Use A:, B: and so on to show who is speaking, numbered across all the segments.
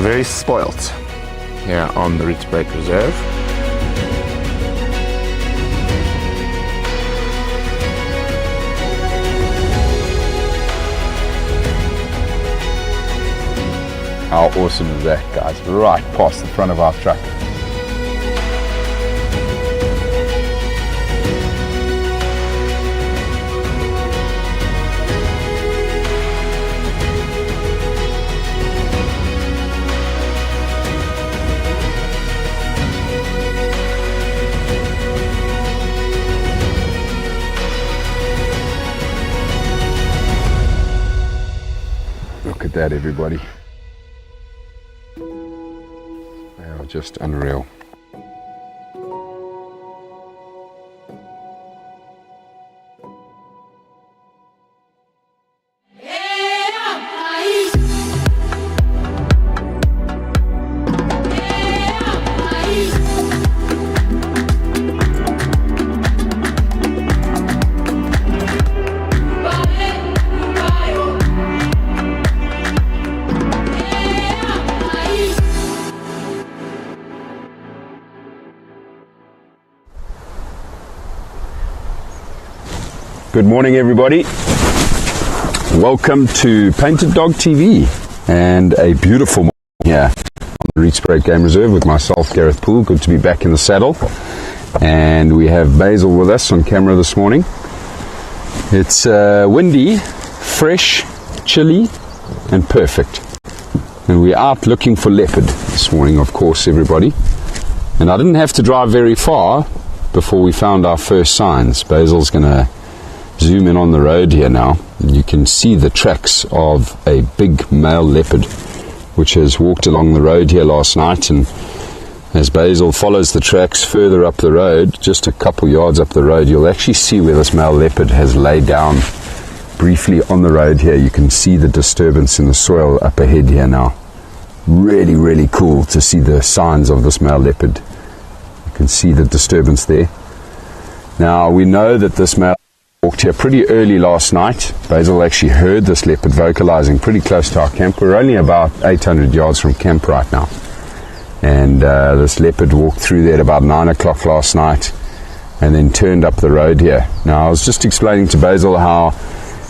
A: are very spoilt here on the Rietspruit Reserve.
B: How awesome is that, guys? Right past the front of our truck. Look at that, everybody. They are just unreal. Good morning, everybody. Welcome to Painted Dog TV and a beautiful morning here on the Rietspruit Game Reserve with myself, Gareth Poole. Good to be back in the saddle. And we have Basil with us on camera this morning. It's windy, fresh, chilly and perfect. And we're out looking for leopard this morning, of course, everybody. And I didn't have to drive very far before we found our first signs. Basil's going to zoom in on the road here now, and you can see the tracks of a big male leopard which has walked along the road here last night. And as Basil follows the tracks further up the road, just a couple yards up the road, you'll actually see where this male leopard has laid down briefly on the road here. You can see the disturbance in the soil up ahead here now. Really, really cool to see the signs of this male leopard. You can see the disturbance there. Now we know that this male walked here pretty early last night. Basil actually heard this leopard vocalizing pretty close to our camp. We're only about 800 yards from camp right now. And this leopard walked through there at about 9 o'clock last night and then turned up the road here. Now I was just explaining to Basil how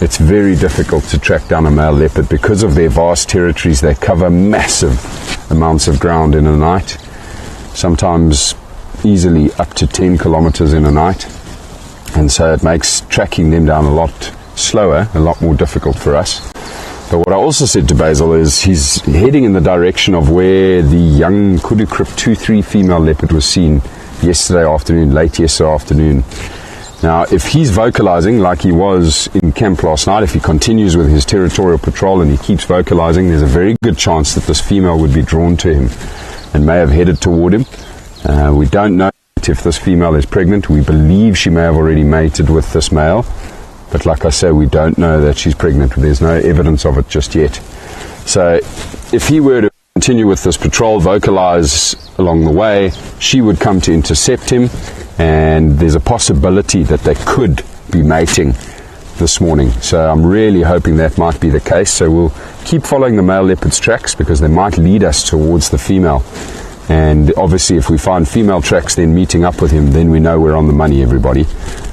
B: it's very difficult to track down a male leopard because of their vast territories. They cover massive amounts of ground in a night, sometimes easily up to 10 kilometers in a night. And so it makes tracking them down a lot slower, a lot more difficult for us. But what I also said to Basil is he's heading in the direction of where the young Kudukrip 2-3 female leopard was seen yesterday afternoon, late yesterday afternoon. Now, if he's vocalizing like he was in camp last night, if he continues with his territorial patrol and he keeps vocalizing, there's a very good chance that this female would be drawn to him and may have headed toward him. We don't know if this female is pregnant. We believe she may have already mated with this male, but like I say, we don't know that she's pregnant. There's no evidence of it just yet. So if he were to continue with this patrol, vocalize along the way, she would come to intercept him, and there's a possibility that they could be mating this morning. So I'm really hoping that might be the case. So we'll keep following the male leopard's tracks because they might lead us towards the female. And obviously if we find female tracks then meeting up with him, then we know we're on the money, everybody.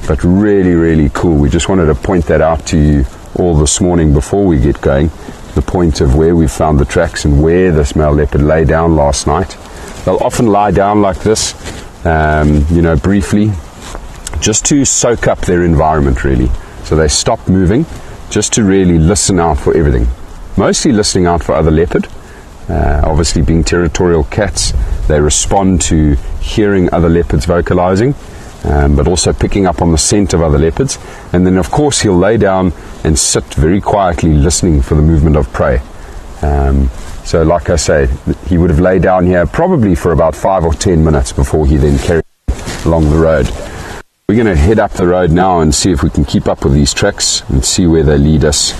B: But really, really cool. We just wanted to point that out to you all this morning before we get going. The point of where we found the tracks and where this male leopard lay down last night. They'll often lie down like this, briefly, just to soak up their environment, really. So they stop moving just to really listen out for everything. Mostly listening out for other leopard. Obviously being territorial cats, they respond to hearing other leopards vocalizing, but also picking up on the scent of other leopards. And then of course he'll lay down and sit very quietly listening for the movement of prey. So like I say, he would have laid down here probably for about 5 or 10 minutes before he then carried along the road. We're going to head up the road now and see if we can keep up with these tracks and see where they lead us.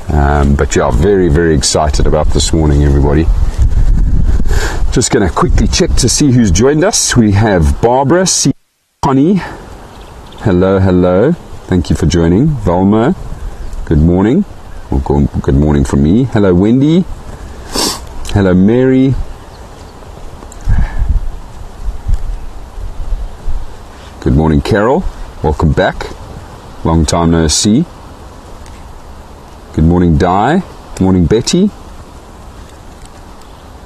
B: But yeah, very, very excited about this morning, everybody. Just going to quickly check to see who's joined us. We have Barbara, Connie. Hello, hello. Thank you for joining. Valma, good morning. Good morning from me. Hello, Wendy. Hello, Mary. Good morning, Carol. Welcome back. Long time no see. Good morning, Di. Good morning, Betty.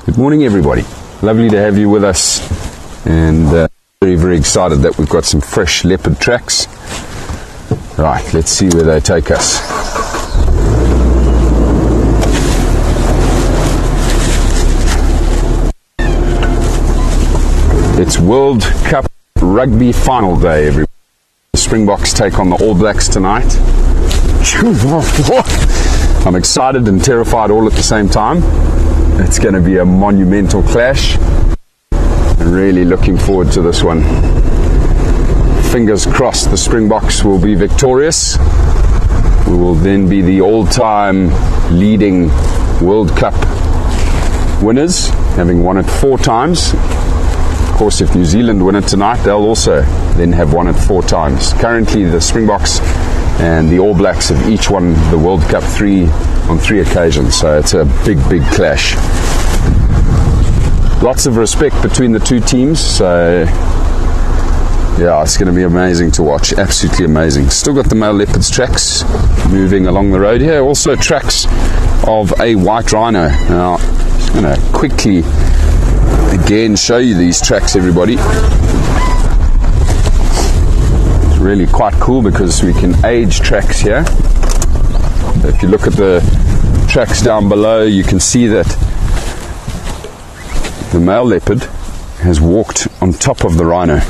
B: Good morning, everybody. Lovely to have you with us, and very, very excited that we've got some fresh leopard tracks. Right, let's see where they take us. It's World Cup Rugby final day, everybody. The Springboks take on the All Blacks tonight. I'm excited and terrified all at the same time. It's going to be a monumental clash. Really looking forward to this one. Fingers crossed the Springboks will be victorious. We will then be the all-time leading World Cup winners, having won it 4 times. Of course, if New Zealand win it tonight, they'll also then have won it 4 times. Currently, the Springboks and the All Blacks have each won the World Cup on 3 occasions, so it's a big, big clash. Lots of respect between the two teams, so yeah, it's going to be amazing to watch. Absolutely amazing. Still got the male leopards tracks moving along the road here. Also tracks of a white rhino. Now, I'm just going to quickly again show you these tracks, everybody. It's really quite cool because we can age tracks here. So if you look at the tracks down below, you can see that the male leopard has walked on top of the rhino.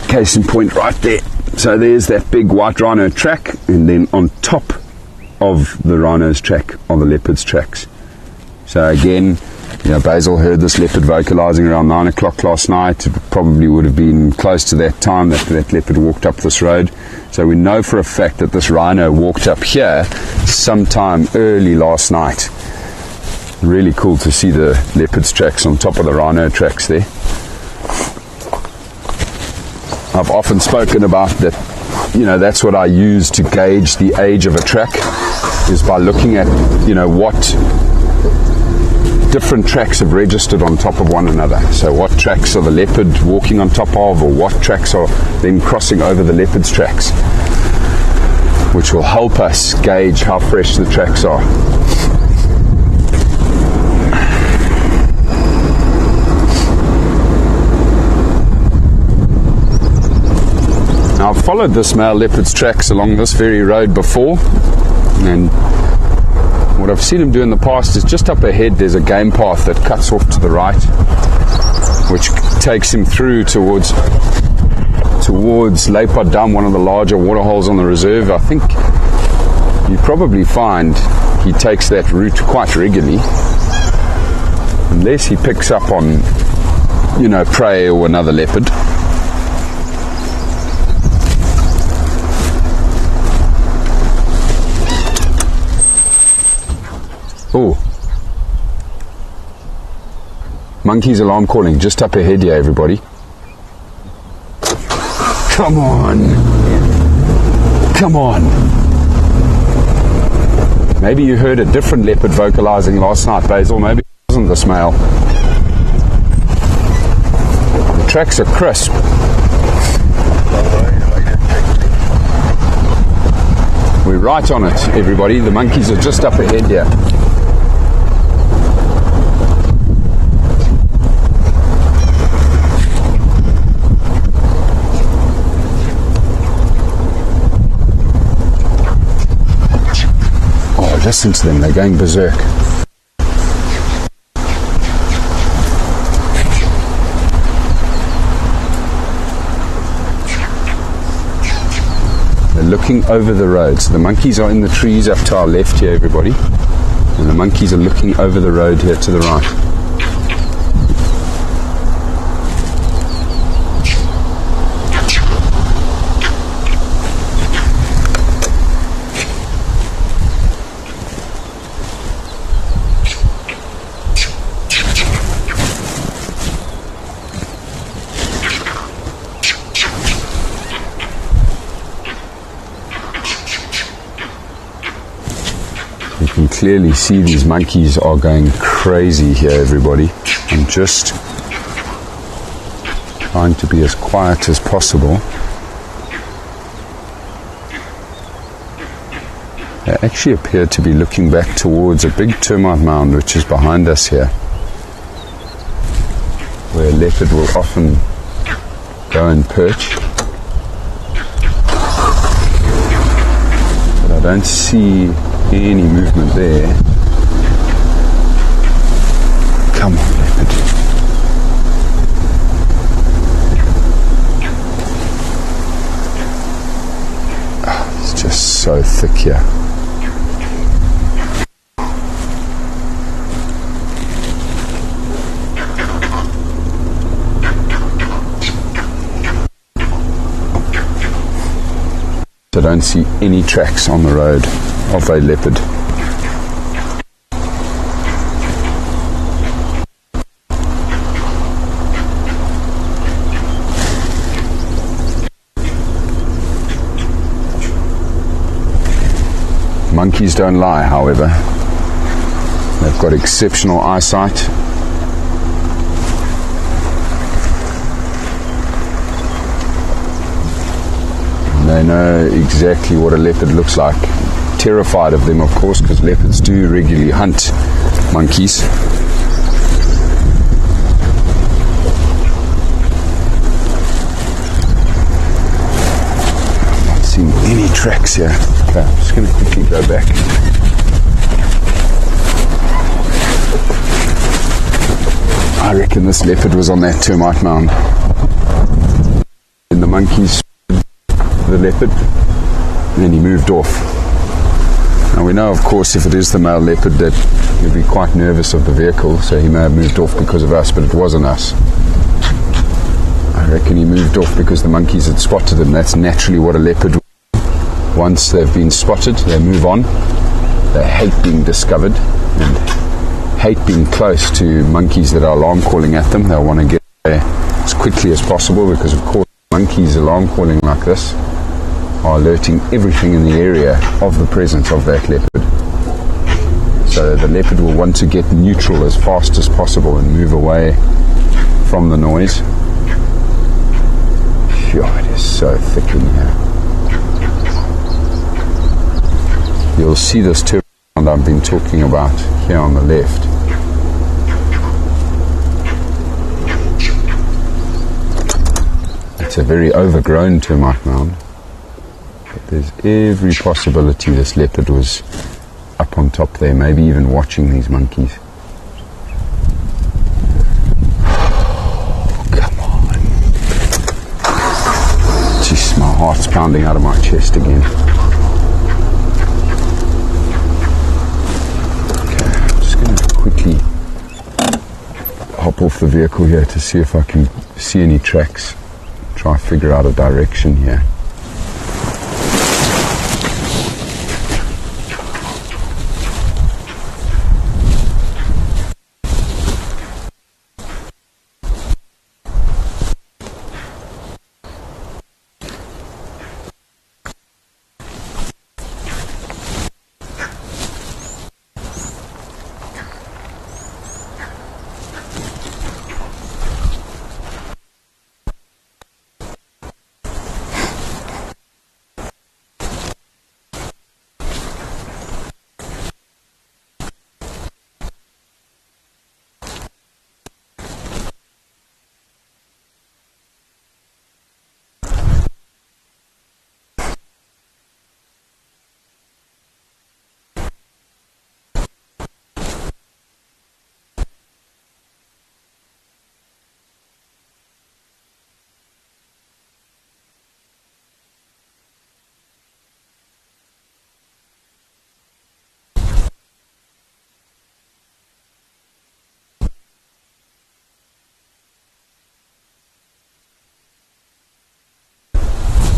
B: Case in point right there. So there's that big white rhino track, and then on top of the rhino's track are the leopard's tracks. So again, Basil heard this leopard vocalizing around 9 o'clock last night. It probably would have been close to that time that leopard walked up this road. So we know for a fact that this rhino walked up here sometime early last night. Really cool to see the leopard's tracks on top of the rhino tracks there. I've often spoken about that, that's what I use to gauge the age of a track, is by looking at, what different tracks have registered on top of one another. So what tracks are the leopard walking on top of, or what tracks are then crossing over the leopard's tracks, which will help us gauge how fresh the tracks are. Now, I've followed this male leopard's tracks along this very road before, and what I've seen him do in the past is just up ahead there's a game path that cuts off to the right, which takes him through towards Leopard Dam, one of the larger waterholes on the reserve. I think you probably find he takes that route quite regularly, unless he picks up on, prey or another leopard. Oh, monkey's alarm calling just up ahead here, everybody. Come on. Come on. Maybe you heard a different leopard vocalizing last night, Basil. Maybe it wasn't this male. The tracks are crisp. We're right on it, everybody. The monkeys are just up ahead here. Listen to them, they're going berserk. They're looking over the road. So the monkeys are in the trees up to our left here, everybody. And the monkeys are looking over the road here to the right. You can clearly see these monkeys are going crazy here, everybody. I'm just trying to be as quiet as possible. They actually appear to be looking back towards a big termite mound which is behind us here, where a leopard will often go and perch. But I don't see any movement there. Come on, leopard. Oh, it's just so thick here. I don't see any tracks on the road of a leopard. Monkeys don't lie, however. They've got exceptional eyesight. They know exactly what a leopard looks like. Terrified of them, of course, because leopards do regularly hunt monkeys. I'm not seeing any tracks here. Okay, I'm just going to quickly go back. I reckon this leopard was on that termite mound. And the monkeys the leopard, and then he moved off. Now we know, of course, if it is the male leopard, that he'll be quite nervous of the vehicle, so he may have moved off because of us, but it wasn't us. I reckon he moved off because the monkeys had spotted him. That's naturally what a leopard will. Once they've been spotted, they move on. They hate being discovered and hate being close to monkeys that are alarm calling at them. They'll want to get there as quickly as possible, because of course monkeys alarm calling like this are alerting everything in the area of the presence of that leopard. So the leopard will want to get neutral as fast as possible and move away from the noise. Phew, it is so thick in here. You'll see this terrain I've been talking about here on the left. It's a very overgrown termite mound. But there's every possibility this leopard was up on top there, maybe even watching these monkeys. Oh, come on. Jeez, my heart's pounding out of my chest again. Okay, I'm just going to quickly hop off the vehicle here to see if I can see any tracks. Try to figure out a direction here.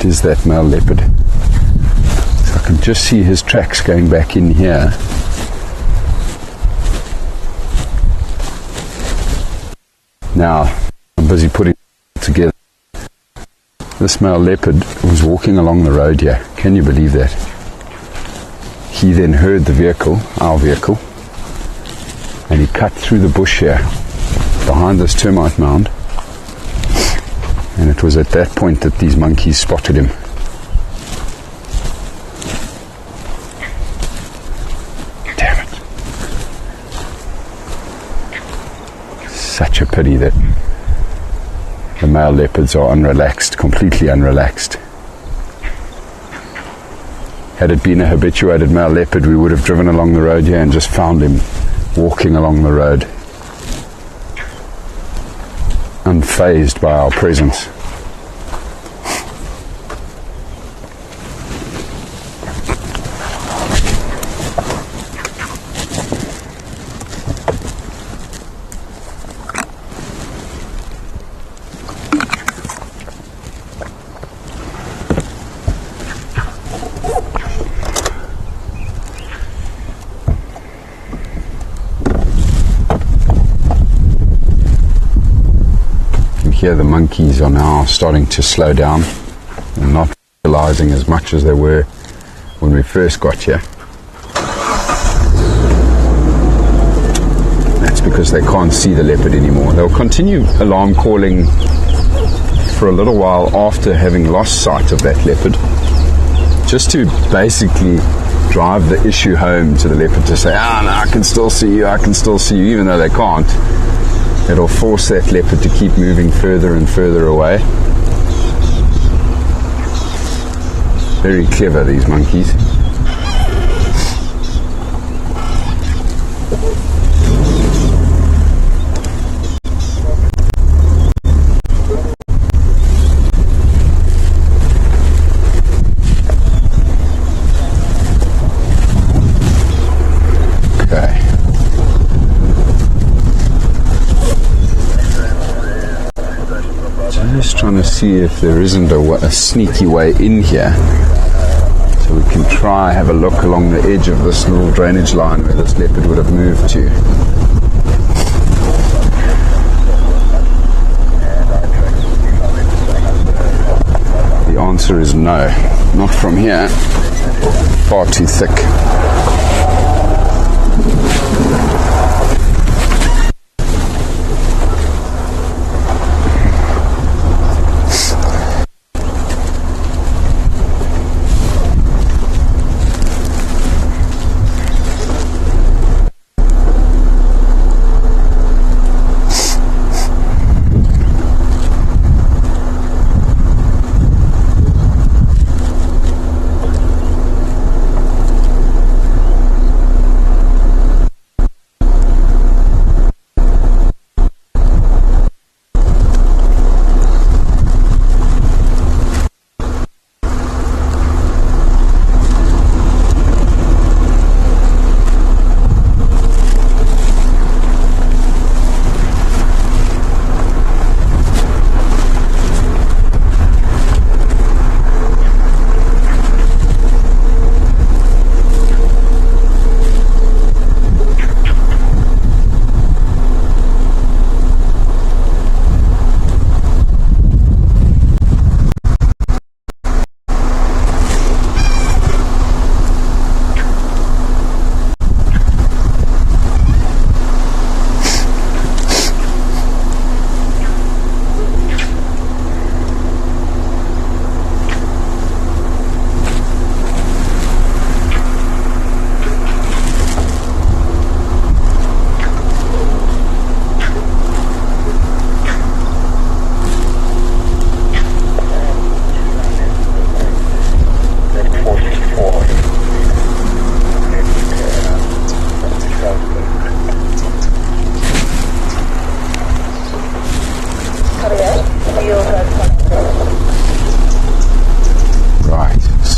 B: Is that male leopard. So I can just see his tracks going back in here. Now, I'm busy putting it together. This male leopard was walking along the road here. Can you believe that? He then heard the vehicle, our vehicle, and he cut through the bush here behind this termite mound, and it was at that point that these monkeys spotted him. Damn it. Such a pity that the male leopards are unrelaxed, completely unrelaxed. Had it been a habituated male leopard, we would have driven along the road here and just found him walking along the road, unfazed by our presence. Here the monkeys are now starting to slow down and not realizing as much as they were when we first got here. That's because they can't see the leopard anymore. They'll continue alarm calling for a little while after having lost sight of that leopard, just to basically drive the issue home to the leopard to say, no, I can still see you, I can still see you, even though they can't. It'll force that leopard to keep moving further and further away. Very clever, these monkeys. Trying to see if there isn't a sneaky way in here, so we can try have a look along the edge of this little drainage line where this leopard would have moved to. The answer is no, not from here, far too thick.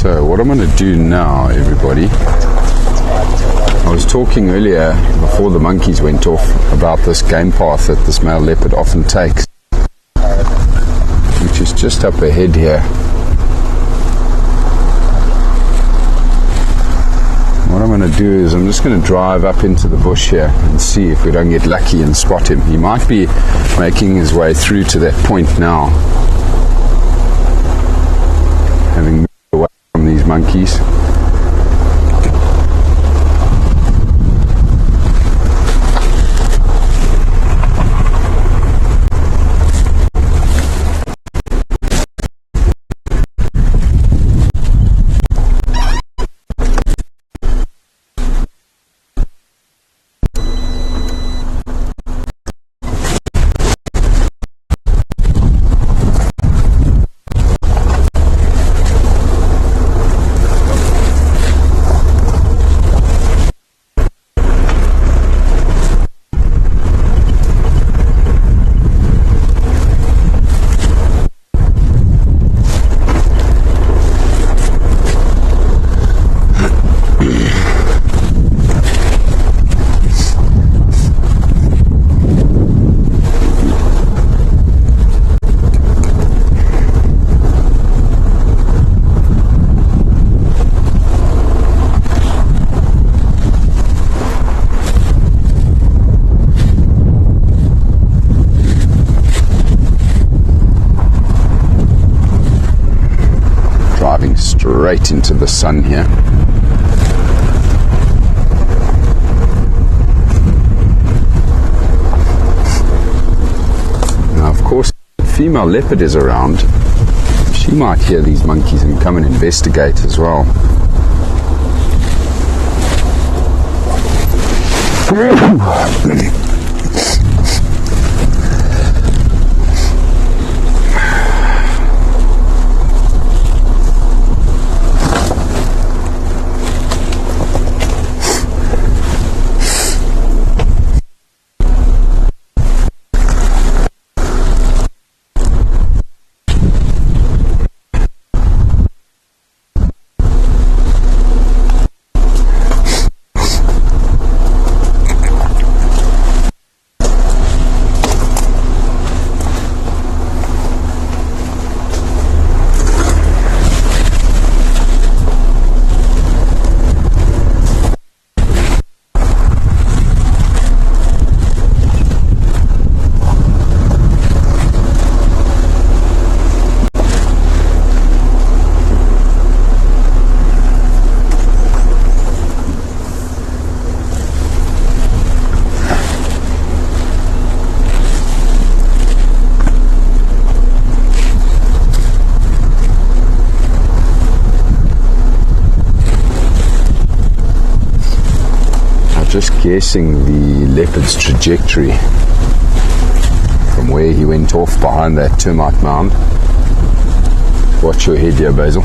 B: What I'm going to do now, everybody, I was talking earlier before the monkeys went off about this game path that this male leopard often takes, which is just up ahead here. What I'm going to do is I'm just going to drive up into the bush here and see if we don't get lucky and spot him. He might be making his way through to that point now, having moved away from these monkeys. straight into the sun here. Now, of course, if the female leopard is around, she might hear these monkeys and come and investigate as well. Just guessing the leopard's trajectory from where he went off behind that termite mound. Watch your head here, Basil.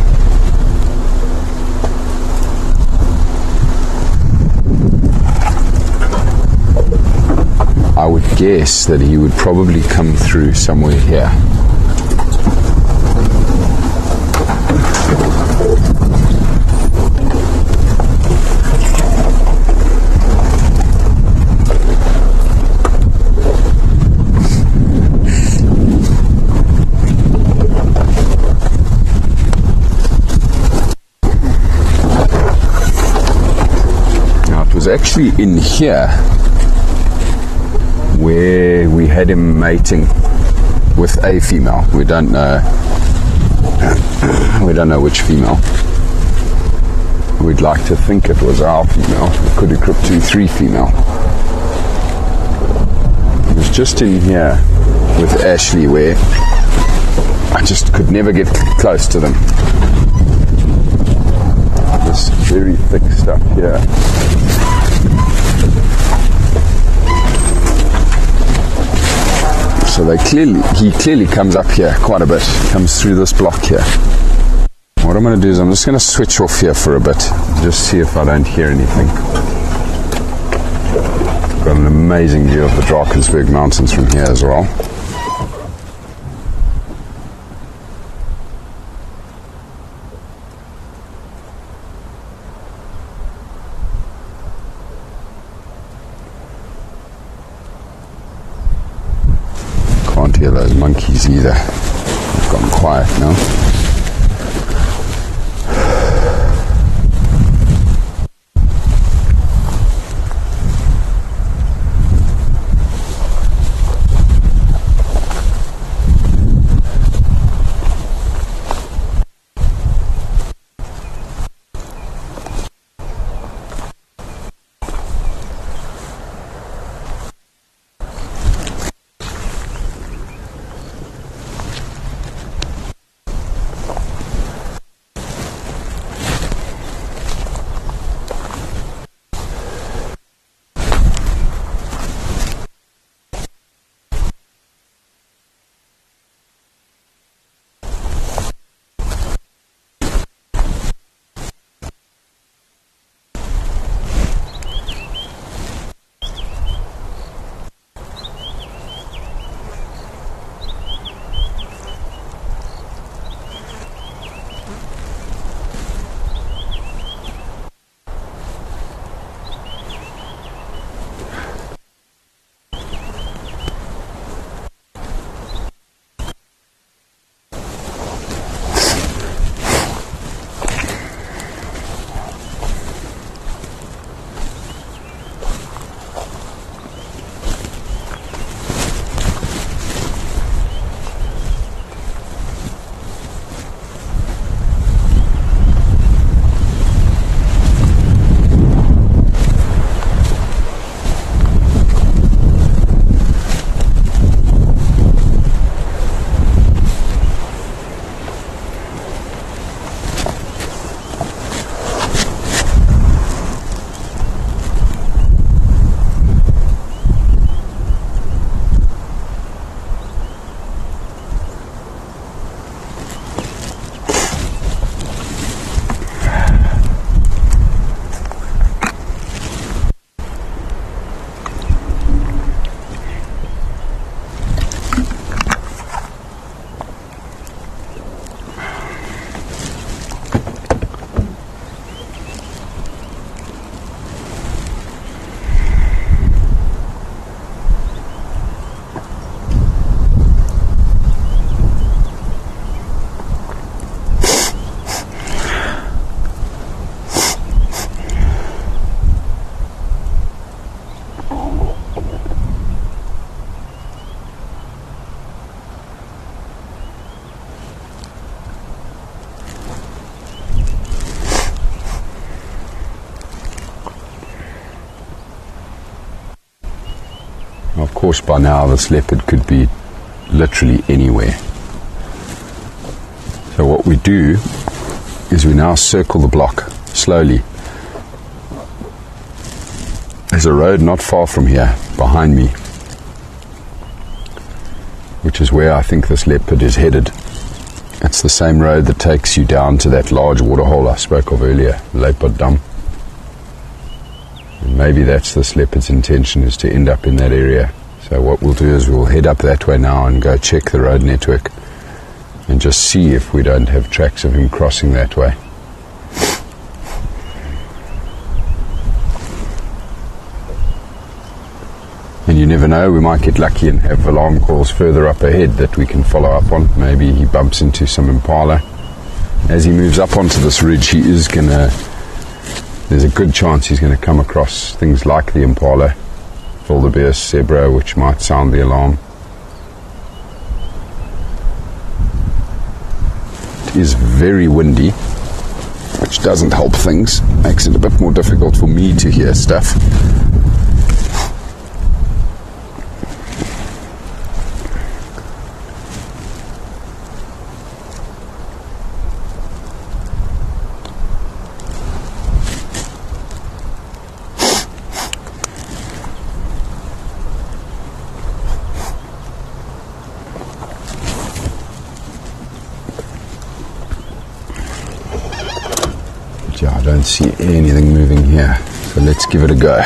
B: I would guess that he would probably come through somewhere here. Actually in here where we had him mating with a female. We don't know which female. We'd like to think it was our female. It could have cropped 2-3 female. It was just in here with Ashley where I just could never get close to them. This very thick stuff here. So he clearly comes up here quite a bit, comes through this block here. What I'm going to do is I'm just going to switch off here for a bit, just see if I don't hear anything. Got an amazing view of the Drakensberg Mountains from here as well. Can't hear those monkeys either. They've gone quiet now. Of course, by now this leopard could be literally anywhere. So what we do is we now circle the block slowly. There's a road not far from here, behind me, which is where I think this leopard is headed. It's the same road that takes you down to that large waterhole I spoke of earlier, Leopard Dam. And maybe that's this leopard's intention, is to end up in that area. So what we'll do is we'll head up that way now and go check the road network and just see if we don't have tracks of him crossing that way. And you never know, we might get lucky and have alarm calls further up ahead that we can follow up on. Maybe he bumps into some impala. As he moves up onto this ridge, there's a good chance he's going to come across things like the impala, wildebeest, zebra, which might sound the alarm. It is very windy, which doesn't help things, makes it a bit more difficult for me to hear stuff. Yeah, I don't see anything moving here, so let's give it a go.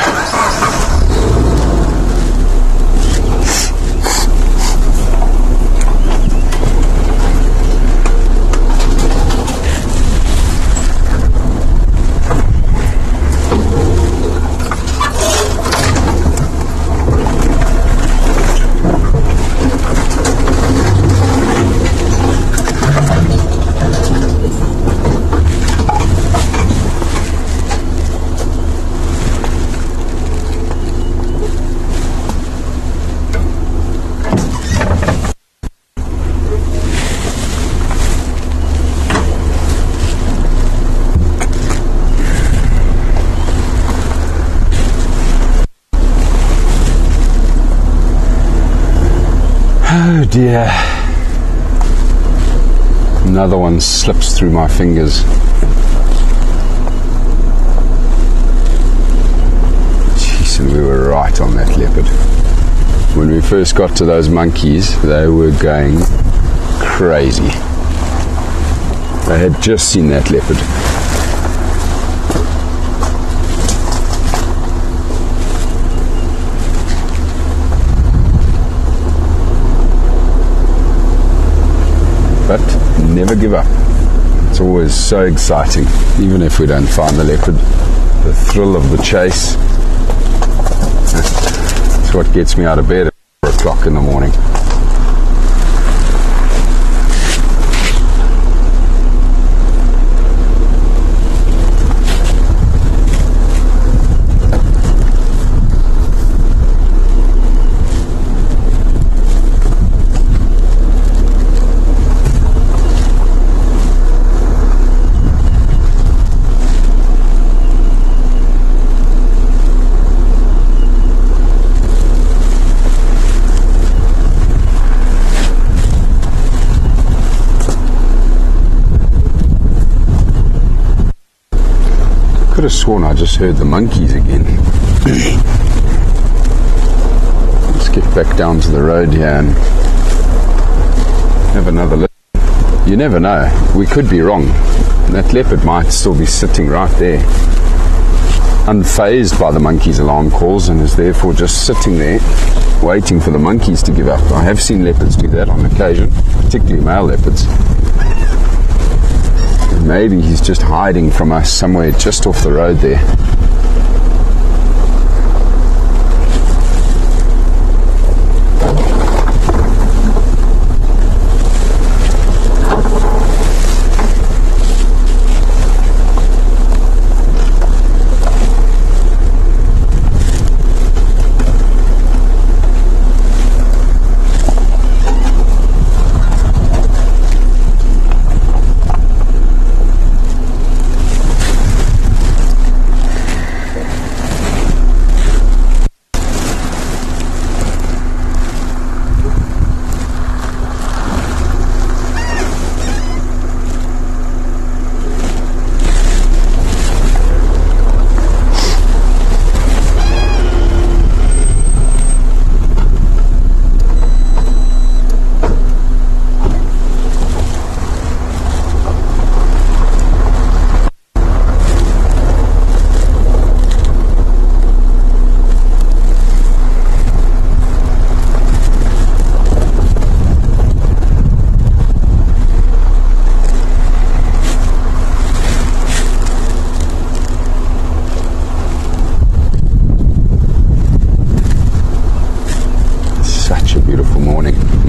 B: Oh dear. Another one slips through my fingers. Jeez, and we were right on that leopard. When we first got to those monkeys, they were going crazy. They had just seen that leopard. But never give up. It's always so exciting, even if we don't find the leopard. The thrill of the chase. It's what gets me out of bed at 4 o'clock in the morning. I could have sworn I just heard the monkeys again. Let's get back down to the road here and have another look. You never know, we could be wrong. That leopard might still be sitting right there, unfazed by the monkeys' alarm calls, and is therefore just sitting there waiting for the monkeys to give up. I have seen leopards do that on occasion, particularly male leopards. Maybe he's just hiding from us somewhere just off the road there.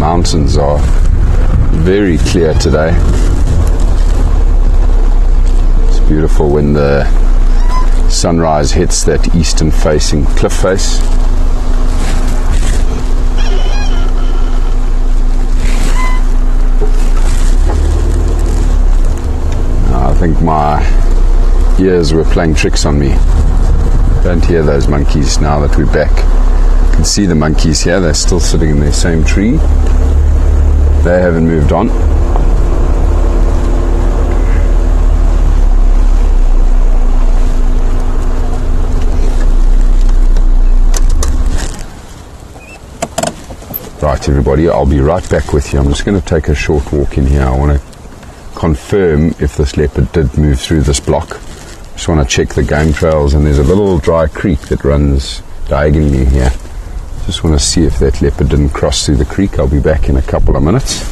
B: mountains are very clear today. It's beautiful when the sunrise hits that eastern facing cliff face. I think my ears were playing tricks on me. Don't hear those monkeys now that we're back. You can see the monkeys here, they're still sitting in their same tree. They haven't moved on. Right, everybody, I'll be right back with you. I'm just going to take a short walk in here. I want to confirm if this leopard did move through this block. Just want to check the game trails, and there's a little dry creek that runs diagonally here. Just want to see if that leopard didn't cross through the creek. I'll be back in a couple of minutes.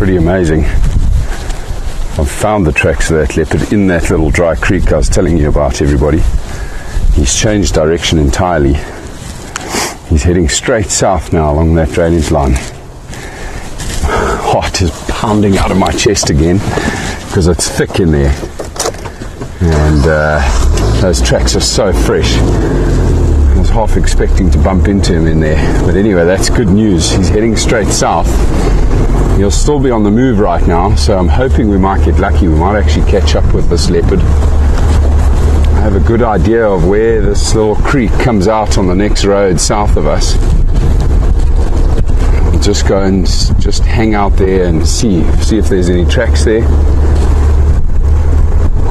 B: pretty amazing. I've found the tracks of that leopard in that little dry creek I was telling you about, everybody. He's changed direction entirely. He's heading straight south now along that drainage line. Heart is pounding out of my chest again because it's thick in there. And those tracks are so fresh. I was half expecting to bump into him in there. But anyway, that's good news. He's heading straight south. He'll still be on the move right now, so I'm hoping we might get lucky. We might actually catch up with this leopard. I have a good idea of where this little creek comes out on the next road south of us. I'll just go and just hang out there and see if there's any tracks there.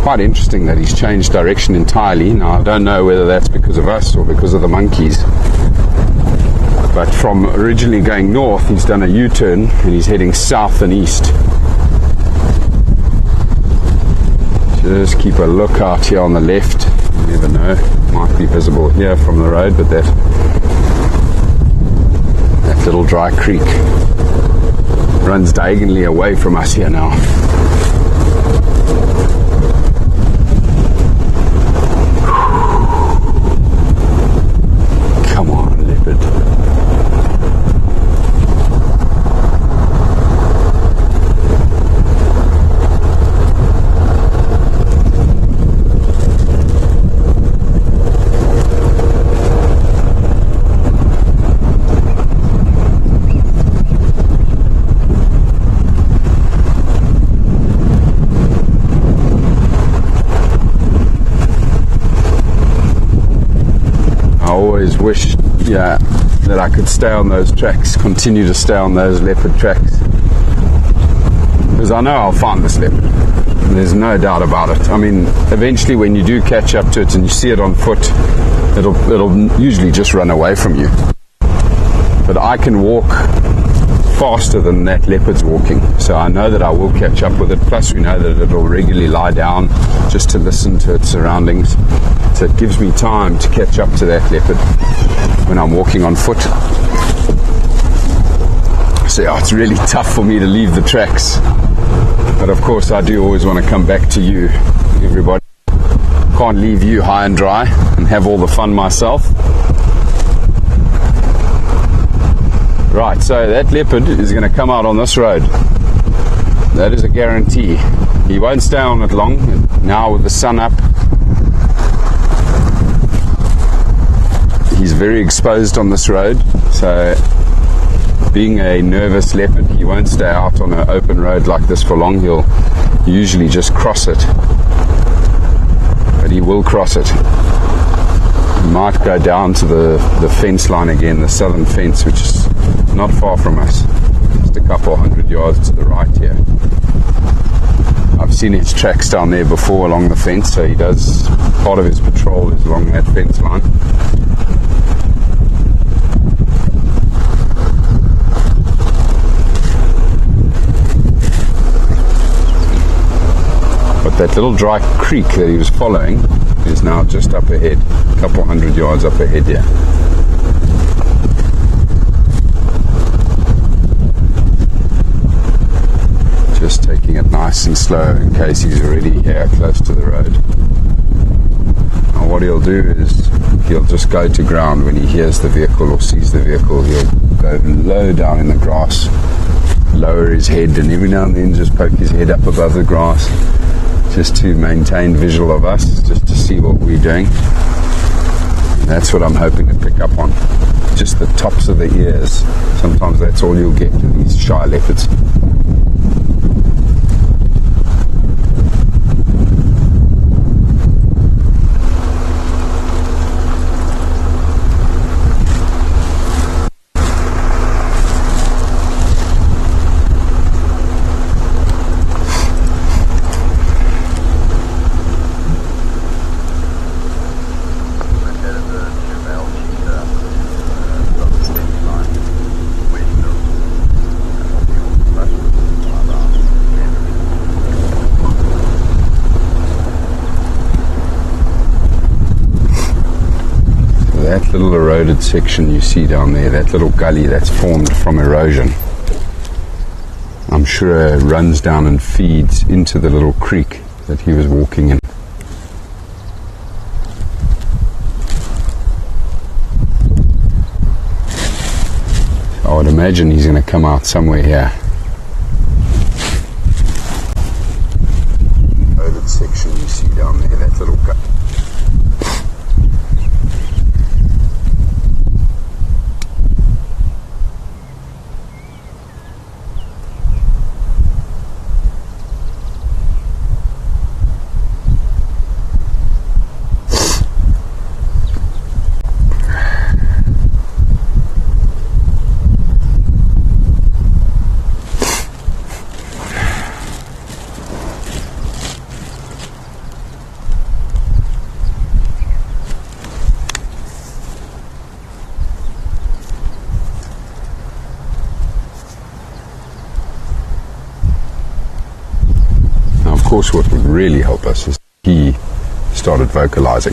B: Quite interesting that he's changed direction entirely. Now, I don't know whether that's because of us or because of the monkeys. But from originally going north, he's done a U-turn and he's heading south and east. Just keep a lookout here on the left. You never know, it might be visible here from the road, but that little dry creek runs diagonally away from us here now. Come on, leopard. Wish that I could stay on those tracks, continue to stay on those leopard tracks, because I know I'll find this leopard. There's no doubt about it. I mean, eventually when you do catch up to it and you see it on foot, it'll usually just run away from you. But I can walk faster than that leopard's walking, so I know that I will catch up with it. Plus we know that it'll regularly lie down just to listen to its surroundings, so it gives me time to catch up to that leopard when I'm walking on foot. So yeah, it's really tough for me to leave the tracks, but of course I do always want to come back to you, everybody. Can't leave you high and dry and have all the fun myself. Right, so that leopard is going to come out on this road. That is a guarantee. He won't stay on it long. Now with the sun up, he's very exposed on this road. So being a nervous leopard, he won't stay out on an open road like this for long. He'll usually just cross it. But he will cross it. He might go down to the fence line again, the southern fence, which is not far from us, just a couple hundred yards to the right here. I've seen his tracks down there before along the fence, so he does, part of his patrol is along that fence line. But that little dry creek that he was following is now just up ahead, a couple hundred yards up ahead here. Just taking it nice and slow in case he's already here close to the road. Now what he'll do is he'll just go to ground when he hears the vehicle or sees the vehicle. He'll go low down in the grass, lower his head, and every now and then just poke his head up above the grass, just to maintain visual of us, just to see what we're doing. And that's what I'm hoping to pick up on, just the tops of the ears. Sometimes that's all you'll get to these shy leopards. That little eroded section you see down there, that little gully that's formed from erosion, I'm sure runs down and feeds into the little creek that he was walking in. I would imagine he's going to come out somewhere here. Oh, that section you see down there, that little gut. Of course, what would really help us is he started vocalizing.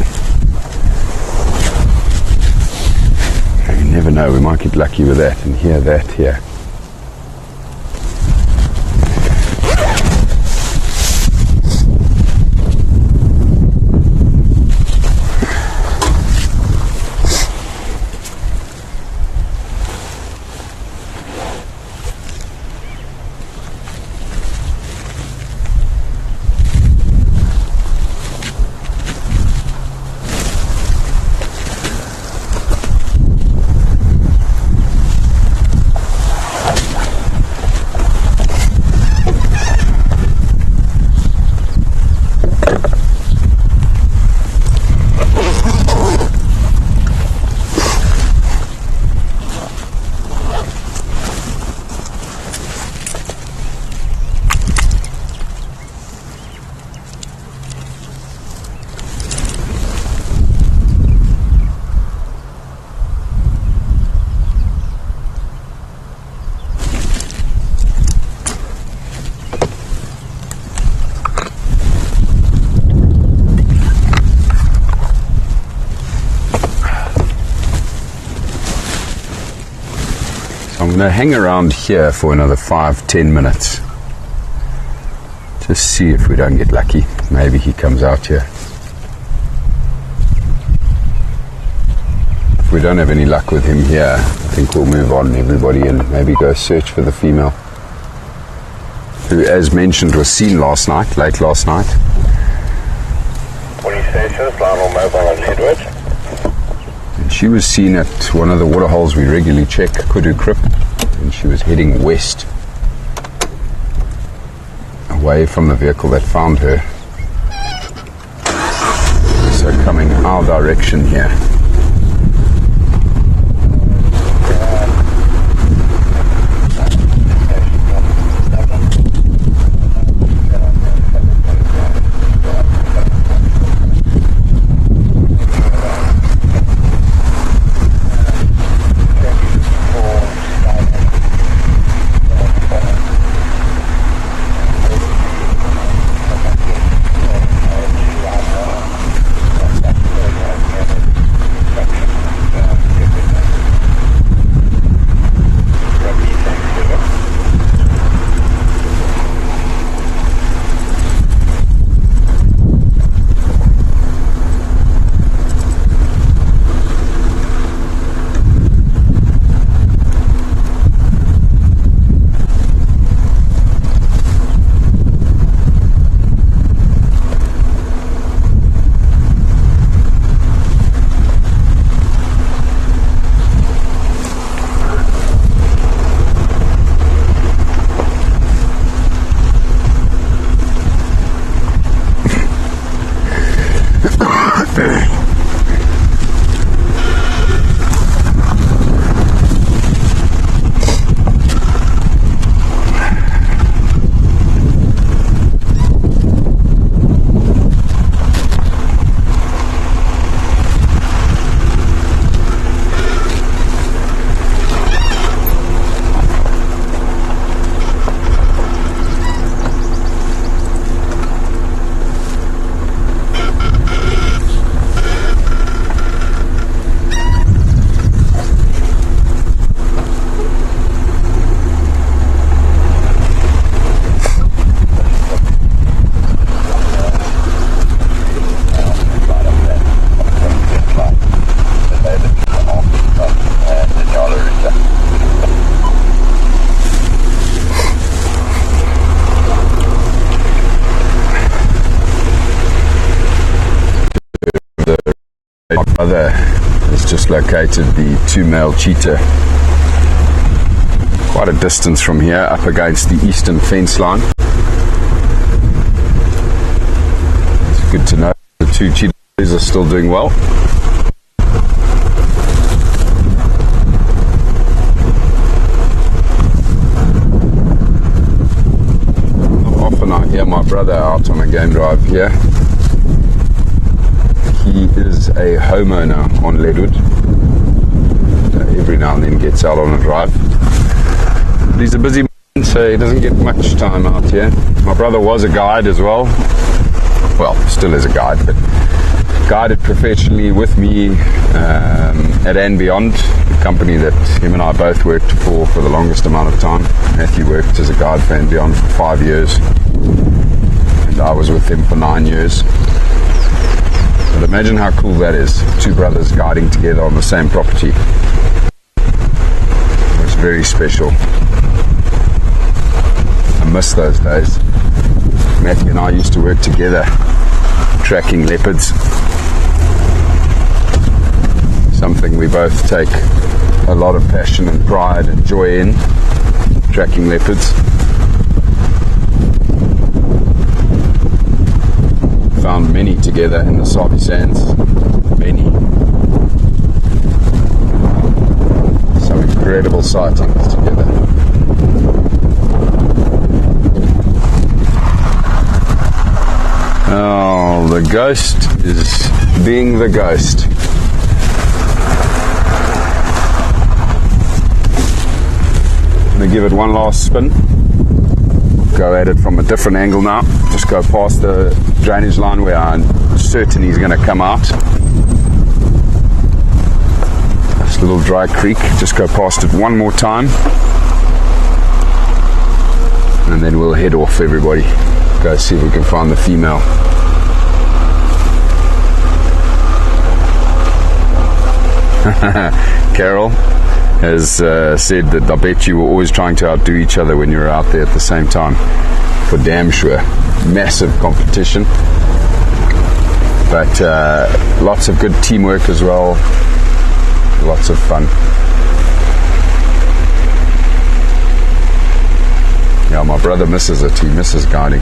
B: You never know, we might get lucky with that and hear that here. I'm going to hang around here for another 5-10 minutes. Just see if we don't get lucky. Maybe he comes out here. If we don't have any luck with him here, I think we'll move on, everybody, and maybe go search for the female, who, as mentioned, was seen last night, late last night.
C: 20 stations, Lionel Mobile and Edward.
B: She was seen at one of the waterholes we regularly check, Kudu Krip, and she was heading west, away from the vehicle that found her. So coming our direction here. brother has just located the 2 male cheetah quite a distance from here, up against the eastern fence line. It's good to know the 2 cheetahs are still doing well. Often I hear my brother out on a game drive here. He is a homeowner on Leadwood. Every now and then gets out on a drive. But he's a busy man, so he doesn't get much time out here. My brother was a guide as well. Well, still is a guide, but guided professionally with me at and Beyond, the company that him and I both worked for the longest amount of time. Matthew worked as a guide for and Beyond for 5 years, and I was with him for 9 years. But imagine how cool that is, 2 brothers guiding together on the same property. It's very special. I miss those days. Matthew and I used to work together tracking leopards. Something we both take a lot of passion and pride and joy in, tracking leopards. Found many together in the Sabi Sands. Many. Some incredible sightings together. Oh, the ghost is being the ghost. I'm going to give it one last spin. Go at it from a different angle now. Just go past the drainage line where I'm certain he's going to come out. This little dry creek. Just go past it one more time. And then we'll head off, everybody. Go see if we can find the female. Carol has said that I bet you were always trying to outdo each other when you were out there at the same time. For damn sure. Massive competition. But lots of good teamwork as well. Lots of fun. Yeah, my brother misses it. He misses guiding.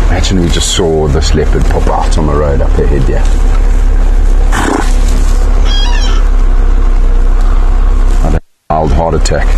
B: Imagine we just saw this leopard pop out on the road up ahead here. I had a mild heart attack.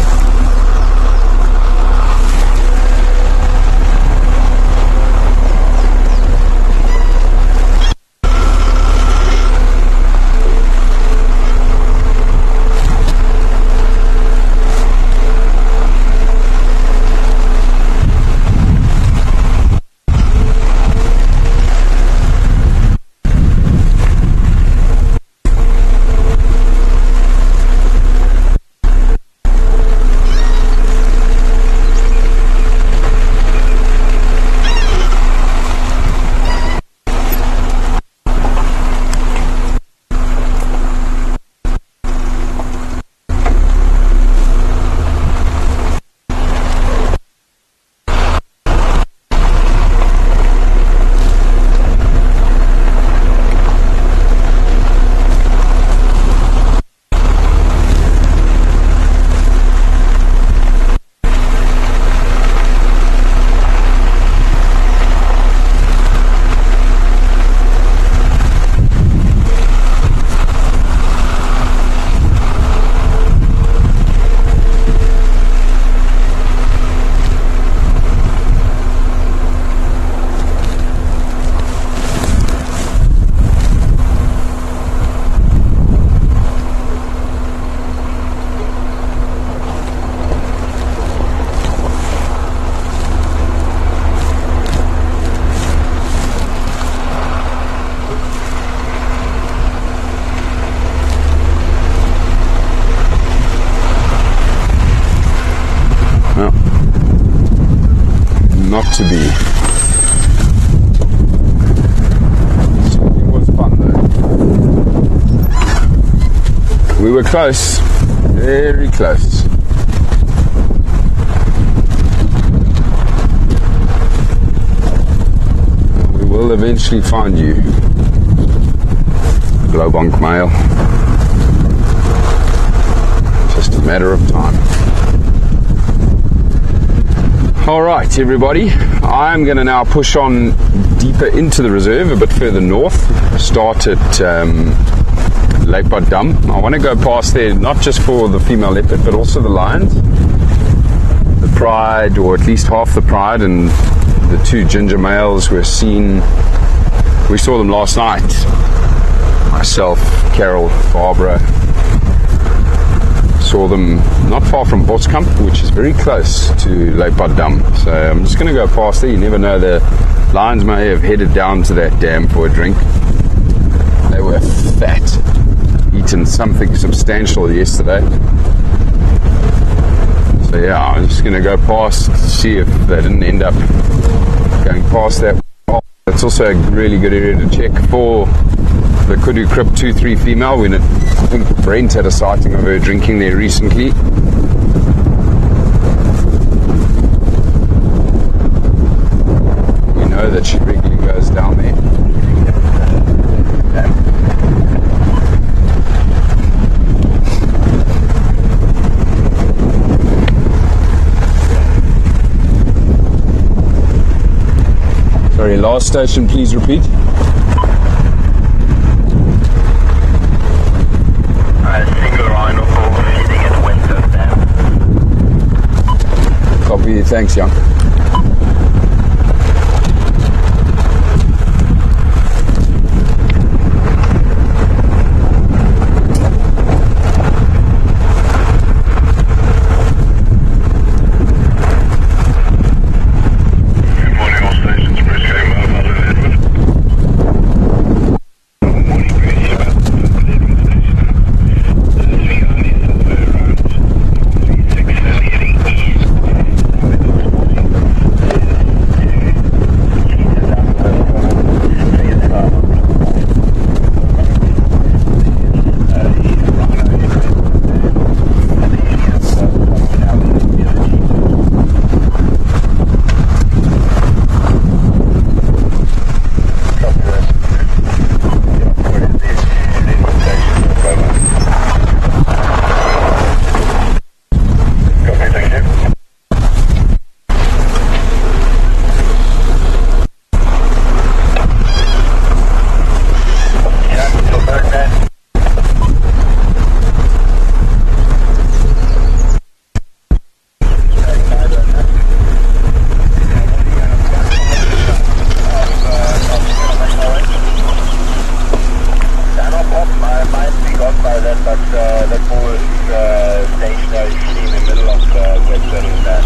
B: Not to be. It was fun though. We were close, very close. We will eventually find you, Globonk male. Just a matter of time. Alright everybody, I'm going to now push on deeper into the reserve, a bit further north. Start at Leopard Dam. I want to go past there, not just for the female leopard, but also the lions. The pride, or at least half the pride, and the two ginger males were seen. We saw them last night. Myself, Carol, Barbara. Saw them not far from Boskamp, which is very close to Leopard Dam. So I'm just going to go past there. You never know, the lions may have headed down to that dam for a drink. They were fat, eaten something substantial yesterday. So yeah, I'm just going to go past to see if they didn't end up going past that. It's also a really good area to check for the Kudu Crip 2-3 female. I think Brent had a sighting of her drinking there recently. We know that she regularly goes down there. Sorry, last station, please repeat.
C: Single rhino Poole feeding at Winter Dam.
B: Copy, thanks, young.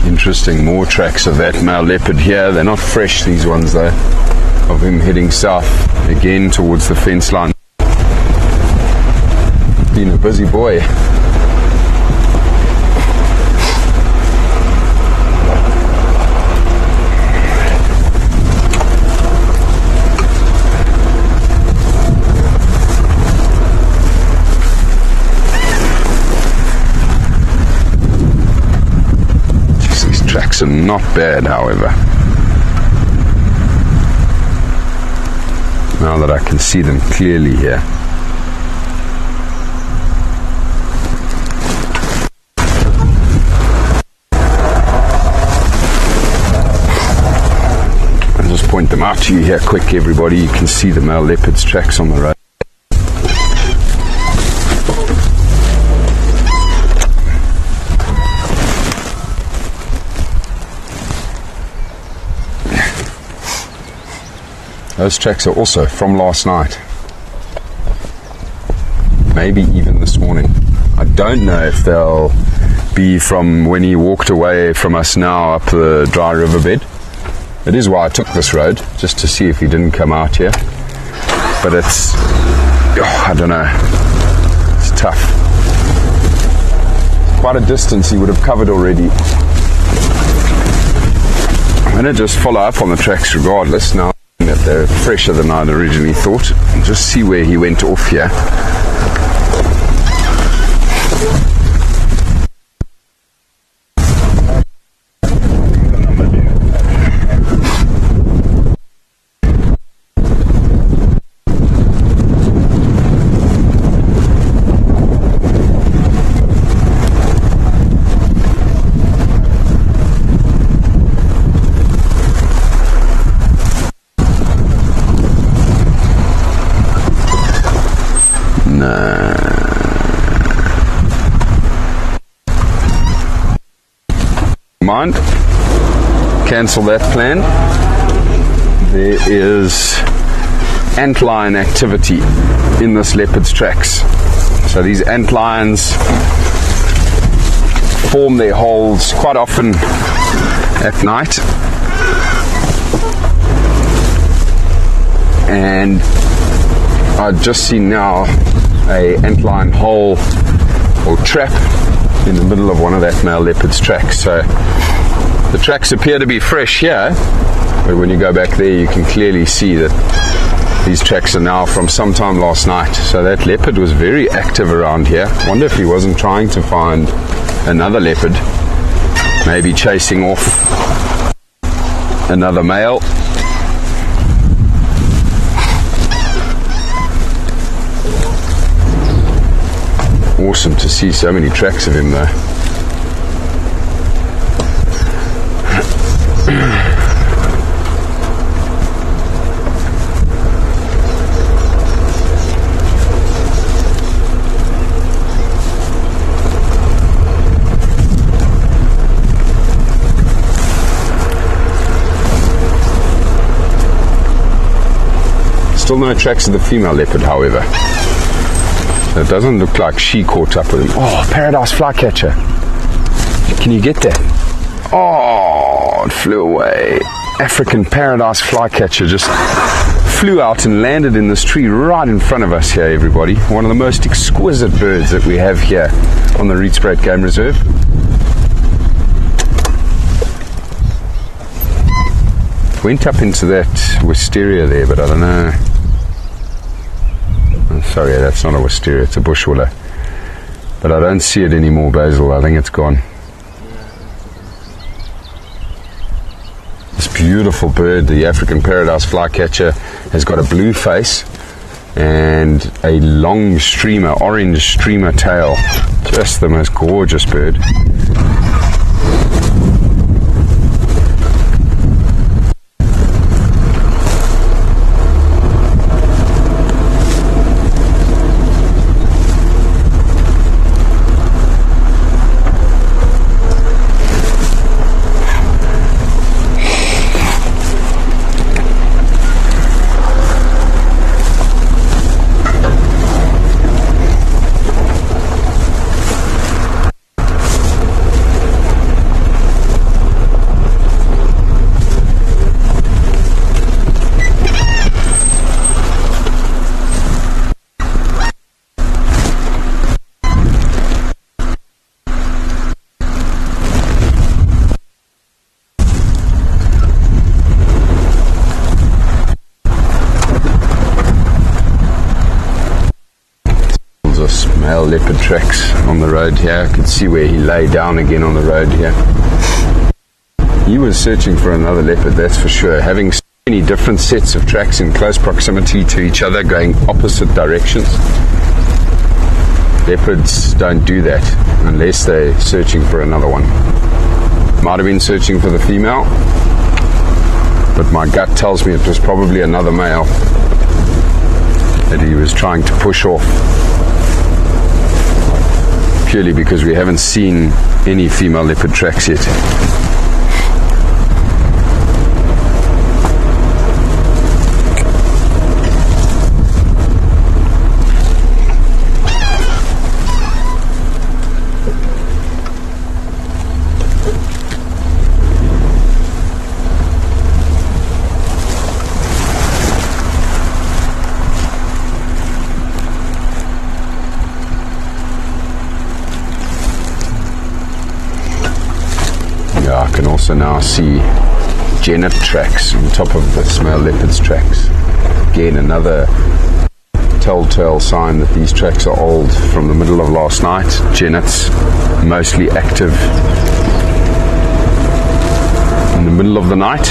B: Interesting, more tracks of that male leopard here. They're not fresh, these ones though, of him heading south again towards the fence line. Been a busy boy. Tracks are not bad, however. Now that I can see them clearly here. I'll just point them out to you here quick, everybody. You can see the male leopard's tracks on the road. Those tracks are also from last night. Maybe even this morning. I don't know if they'll be from when he walked away from us now up the dry riverbed. It is why I took this road, just to see if he didn't come out here. But it's, I don't know, it's tough. Quite a distance he would have covered already. I'm going to just follow up on the tracks regardless now that they're fresher than I'd originally thought, and just see where he went off here. mind. Cancel that plan. There is antlion activity in this leopard's tracks. So these antlions form their holes quite often at night, and I've just seen now a antlion hole or trap in the middle of one of that male leopard's tracks. So the tracks appear to be fresh here, but when you go back there you can clearly see that these tracks are now from sometime last night. So that leopard was very active around here. Wonder if he wasn't trying to find another leopard, maybe chasing off another male. Awesome to see so many tracks of him though. Still no tracks of the female leopard, however. So it doesn't look like she caught up with him. Oh, paradise flycatcher. Can you get that? Oh, it flew away. African paradise flycatcher just flew out and landed in this tree right in front of us here, everybody. One of the most exquisite birds that we have here on the Rietspruit Game Reserve. Went up into that wisteria there, but I don't know. Sorry, that's not a wisteria, it's a bush willow. But I don't see it anymore, Basil. I think it's gone. This beautiful bird, the African paradise flycatcher, has got a blue face and a long streamer, orange streamer tail. Just the most gorgeous bird. Male leopard tracks on the road here. I could see where he lay down again on the road here. He was searching for another leopard, that's for sure. Having so many different sets of tracks in close proximity to each other, going opposite directions. Leopards don't do that unless they're searching for another one. Might have been searching for the female, but my gut tells me it was probably another male that he was trying to push off. Purely because we haven't seen any female leopard tracks yet. I can also now see genet tracks on top of the male leopard's tracks. Again, another telltale sign that these tracks are old, from the middle of last night. Genets mostly active in the middle of the night.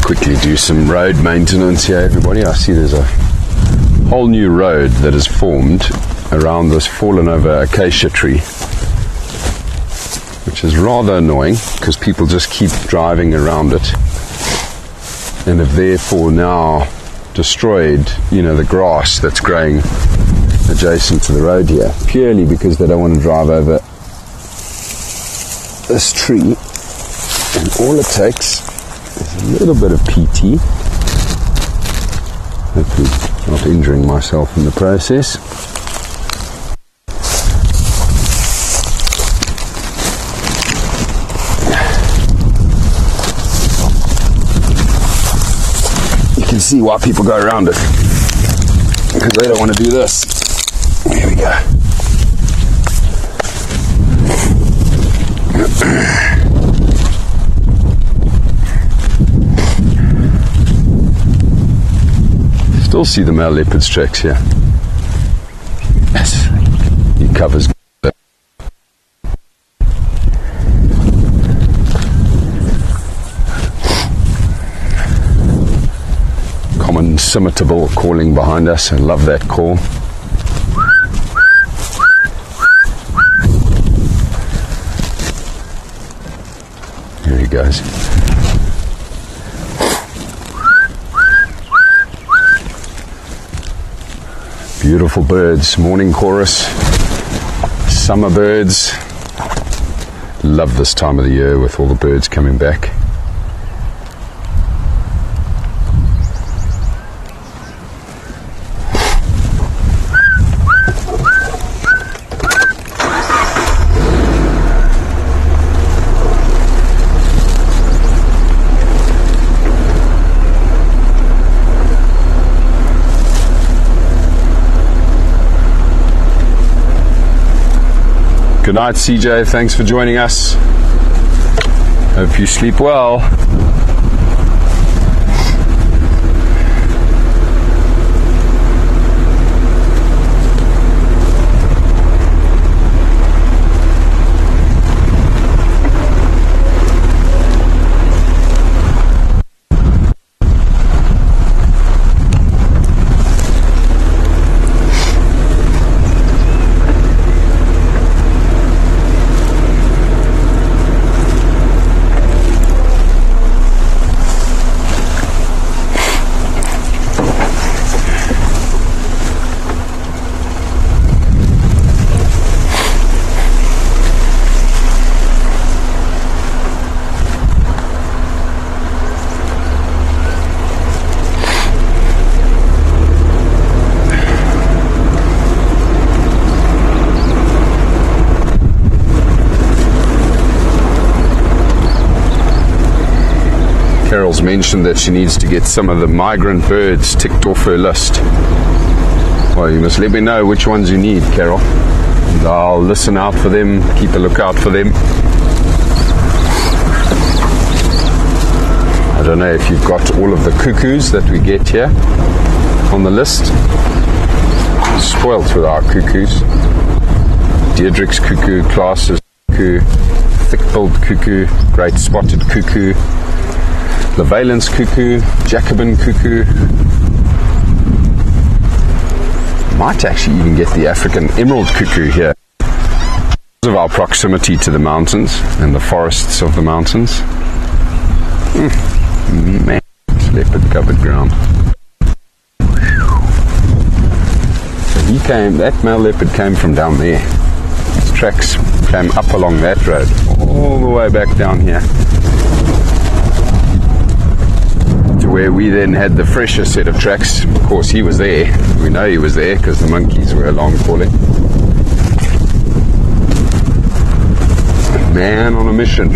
B: Quickly do some road maintenance here, everybody. I see there's a whole new road that has formed around this fallen over acacia tree, which is rather annoying because people just keep driving around it and have therefore now destroyed, the grass that's growing adjacent to the road here, purely because they don't want to drive over this tree. And all it takes is a little bit of PT. Hopefully not injuring myself in the process. You can see why people go around it, because they don't want to do this. There we go. Still see the male leopard's tracks here. Yes, he covers. Common scimitar calling behind us. I love that call. Here he goes. Beautiful birds, morning chorus, summer birds. Love this time of the year with all the birds coming back. Good night, CJ. Thanks for joining us. Hope you sleep well. Carol's mentioned that she needs to get some of the migrant birds ticked off her list. Well, you must let me know which ones you need, Carol, and I'll listen out for them, keep a lookout for them. I don't know if you've got all of the cuckoos that we get here on the list. Spoilt with our cuckoos. Deirdre's cuckoo, Klaas's cuckoo, thick-billed cuckoo, great spotted cuckoo, Levalence cuckoo, Jacobin cuckoo. Might actually even get the African emerald cuckoo here because of our proximity to the mountains and the forests of the mountains. Man, it's leopard covered ground. So that male leopard came from down there. His tracks came up along that road, all the way back down here, to where we then had the fresher set of tracks. Of course, he was there. We know he was there because the monkeys were alarm calling. A man on a mission.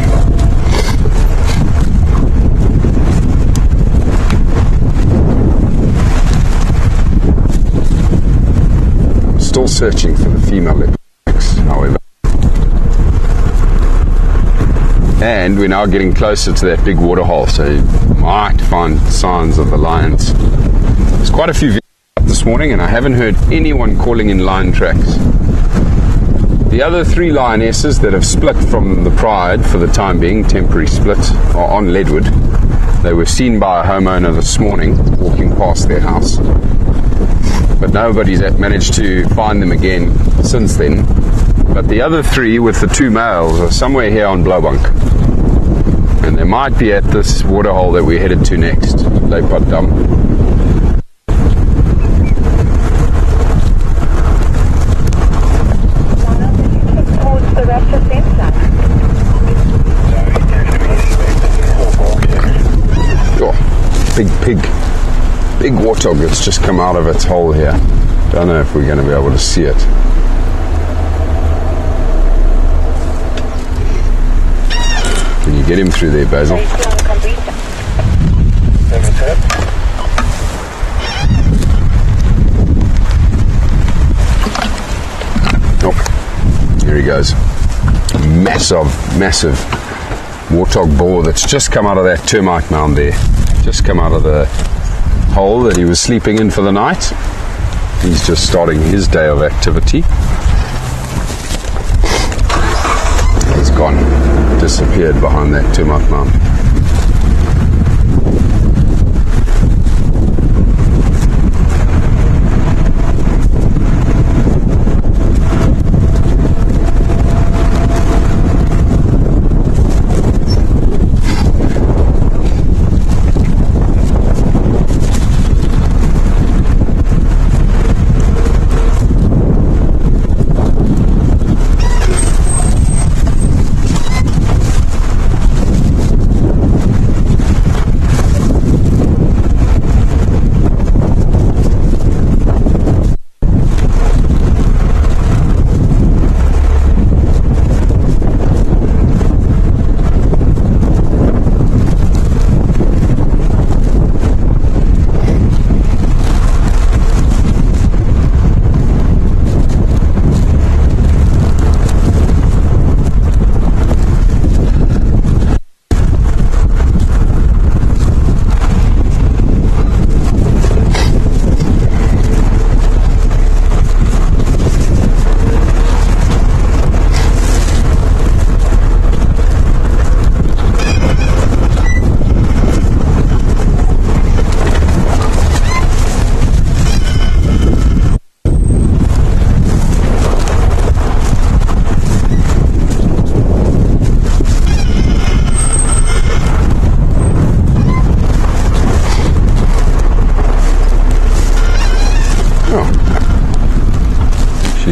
B: Still searching for the female leopards, however. And we're now getting closer to that big waterhole, so you might find signs of the lions. There's quite a few videos up this morning, and I haven't heard anyone calling in lion tracks. The other 3 lionesses that have split from the pride for the time being, temporary split, are on Leadwood. They were seen by a homeowner this morning walking past their house, but nobody's managed to find them again since then. But the other 3 with the 2 males are somewhere here on Blowbunk, and they might be at this waterhole that we're headed to next, Leopard Dam. Big warthog that's just come out of its hole here. Don't know if we're going to be able to see it. Can you get him through there, Basil? Oh, here he goes. Massive warthog boar that's just come out of that termite mound there. Just come out of the hole that he was sleeping in for the night. He's just starting his day of activity. He's gone, disappeared behind that termite mound.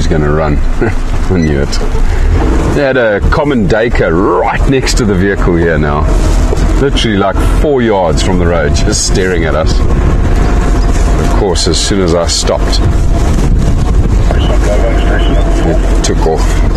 B: Going to run. I knew it. They had a common daker right next to the vehicle here now, literally like 4 yards from the road, just staring at us. Of course, as soon as I stopped, it took off.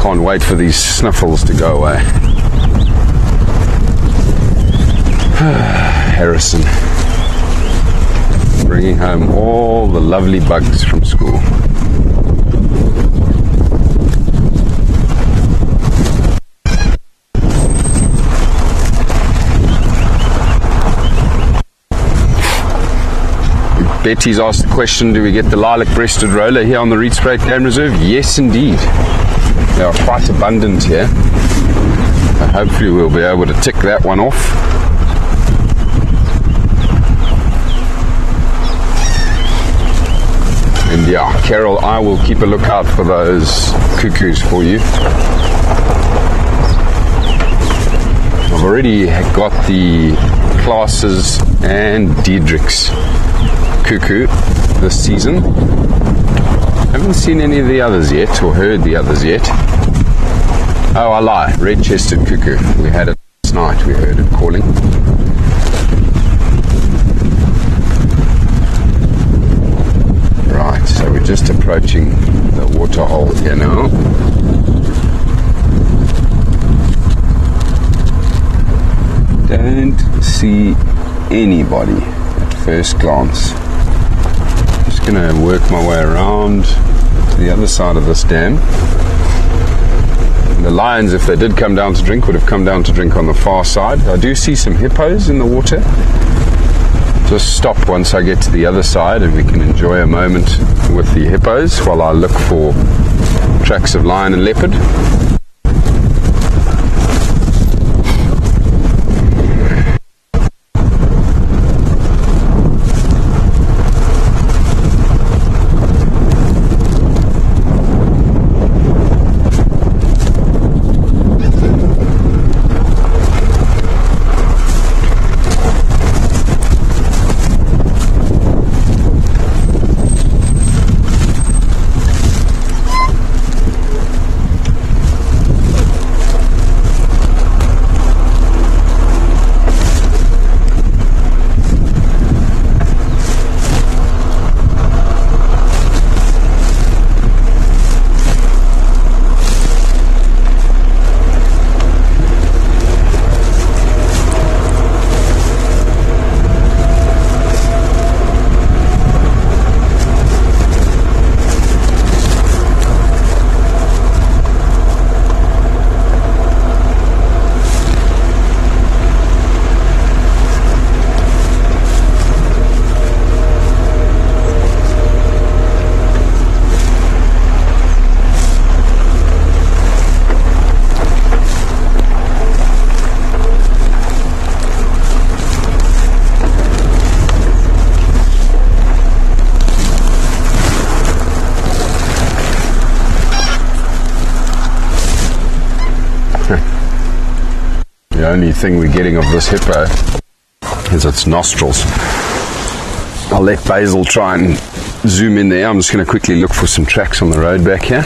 B: Can't wait for these sniffles to go away. Harrison, bringing home all the lovely bugs from school. Betty's asked the question, do we get the lilac-breasted roller here on the Rietspruit Game Reserve? Yes, indeed. They are quite abundant here. So hopefully we'll be able to tick that one off. And yeah, Carol, I will keep a lookout for those cuckoos for you. I've already got the Classes and Diedrich's cuckoo this season. Haven't seen any of the others yet, or heard the others yet. Oh, I lie. Red-chested cuckoo. We had it last night. We heard it calling. Right, so we're just approaching the waterhole here now. Don't see anybody at first glance. Just going to work my way around to the other side of this dam. The lions, if they did come down to drink, would have come down to drink on the far side. I do see some hippos in the water. Just stop once I get to the other side and we can enjoy a moment with the hippos while I look for tracks of lion and leopard. The only thing we're getting of this hippo is its nostrils. I'll let Basil try and zoom in there. I'm just going to quickly look for some tracks on the road back here.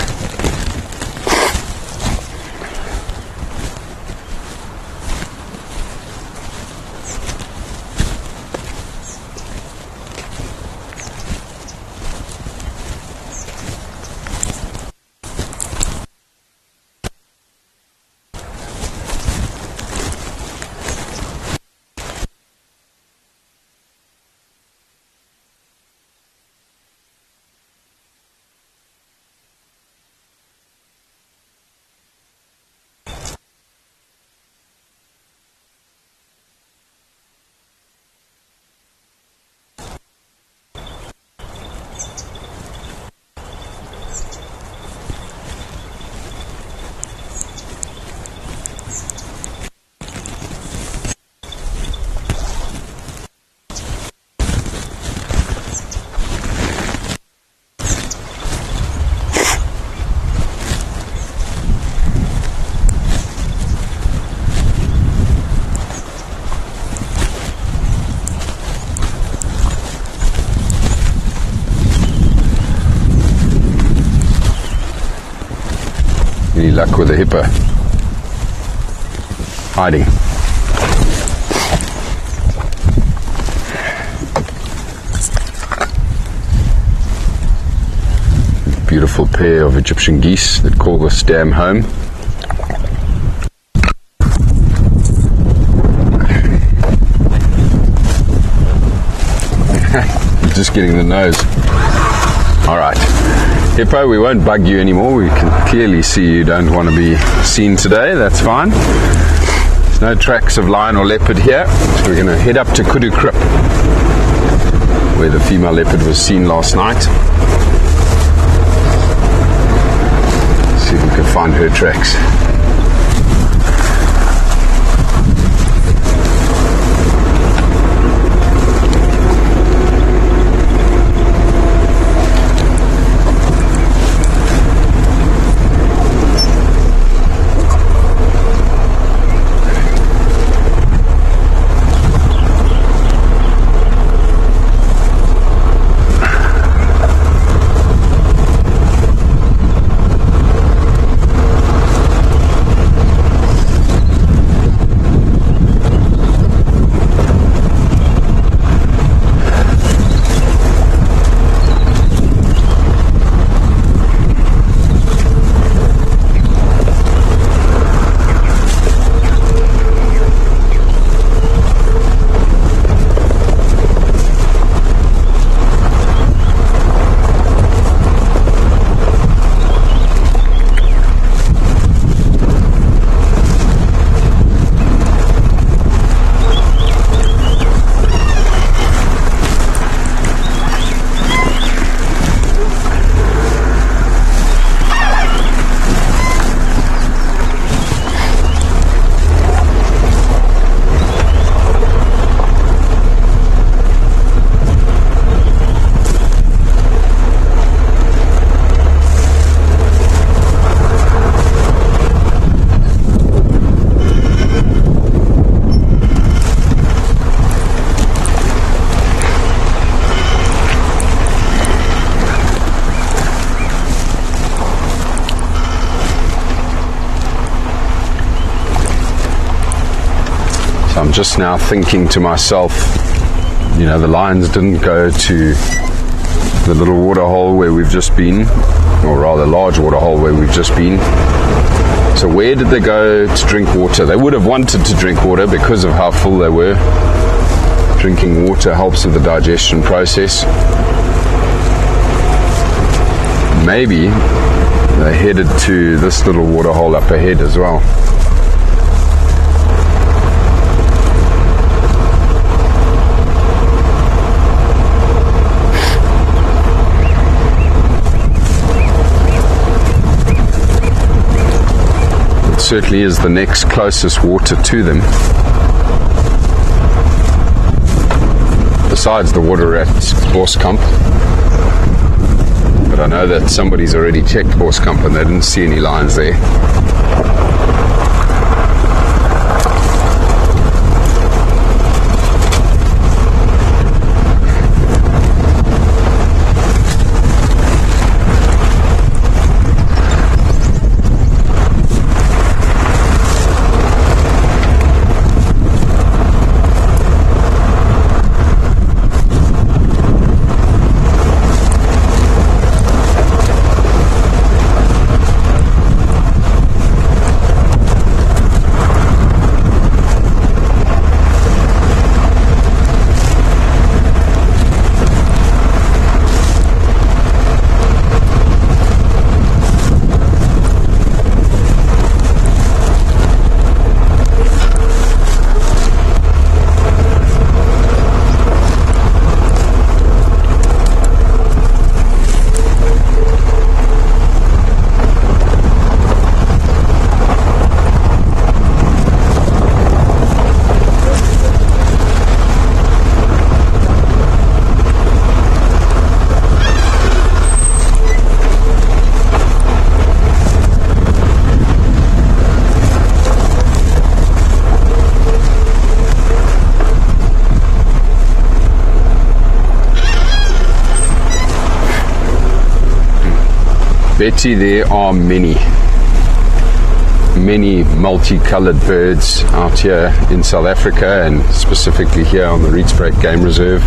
B: Any luck with the hippo? Hiding. Beautiful pair of Egyptian geese that call this dam home. Just getting the nose. Alright. Hippo, we won't bug you anymore. We can clearly see you don't want to be seen today. That's fine. There's no tracks of lion or leopard here. So we're going to head up to Kudu Krip, where the female leopard was seen last night. See if we can find her tracks. I'm just now thinking to myself, you know, the lions didn't go to the little water hole where we've just been, or rather large water hole where we've just been. So where did they go to drink water? They would have wanted to drink water because of how full they were. Drinking water helps with the digestion process. Maybe they headed to this little water hole up ahead as well. It certainly is the next closest water to them, besides the water at Boskamp. But I know that somebody's already checked Boskamp and they didn't see any lions there. Betty, there are many multicolored birds out here in South Africa, and specifically here on the Rietspruit Game Reserve.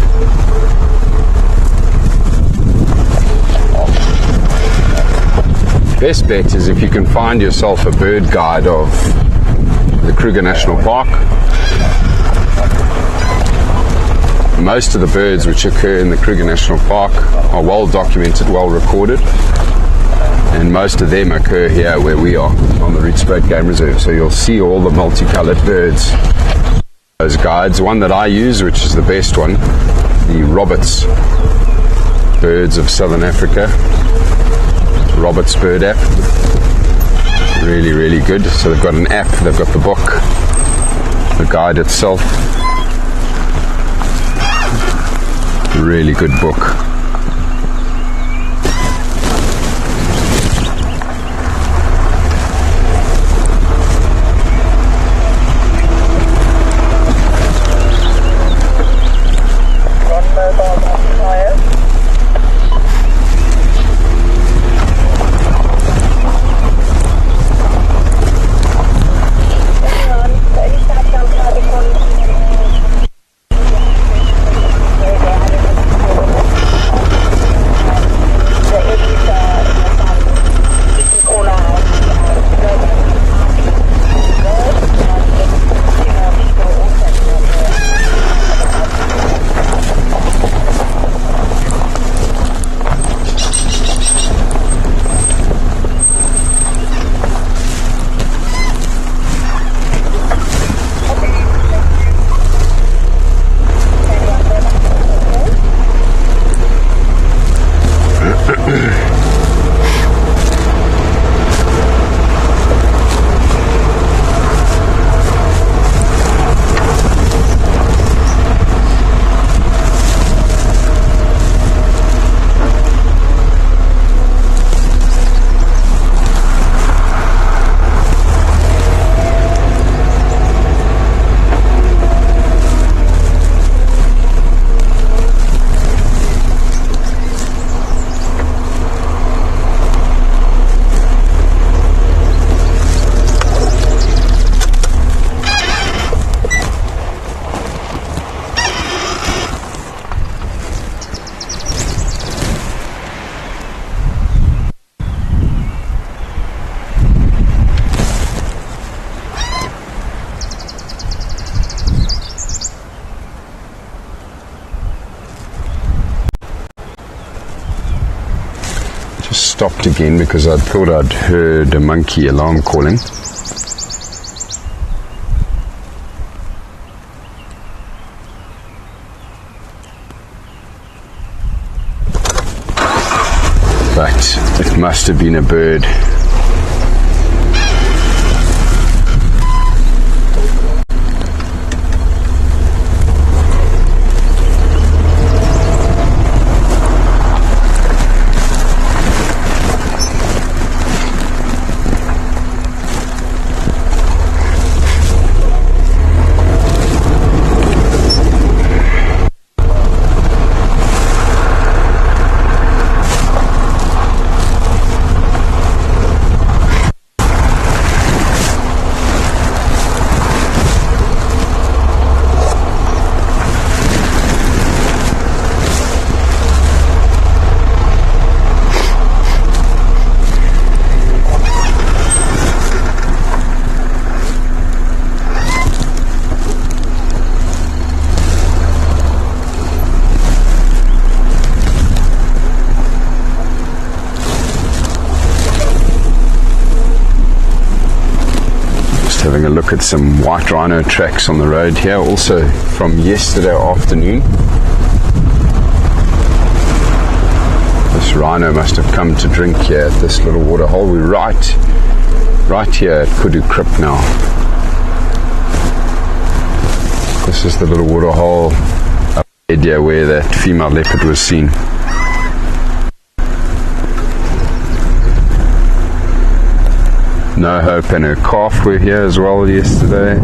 B: Best bet is if you can find yourself a bird guide of the Kruger National Park. Most of the birds which occur in the Kruger National Park are well documented, well recorded, and most of them occur here where we are on the Rietspruit Game Reserve. So you'll see all the multicolored birds. Those guides, one that I use, which is the best one, the Roberts Birds of Southern Africa, Roberts Bird app. Really, really good. So they've got an app, they've got the book, the guide itself. Really good book. stopped again because I thought I'd heard a monkey alarm calling. But it must have been a bird. Having a look at some white rhino tracks on the road here, also from yesterday afternoon. This rhino must have come to drink here at this little water hole. We're right here at Kudu Crypt now. This is the little water hole up here where that female leopard was seen. No Hope and her calf were here as well yesterday.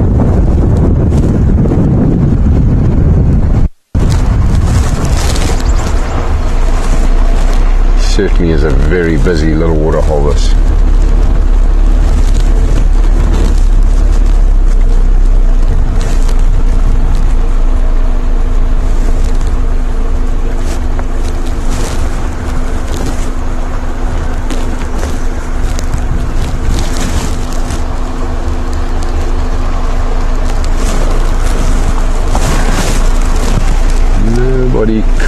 B: Certainly is a very busy little water hole, this.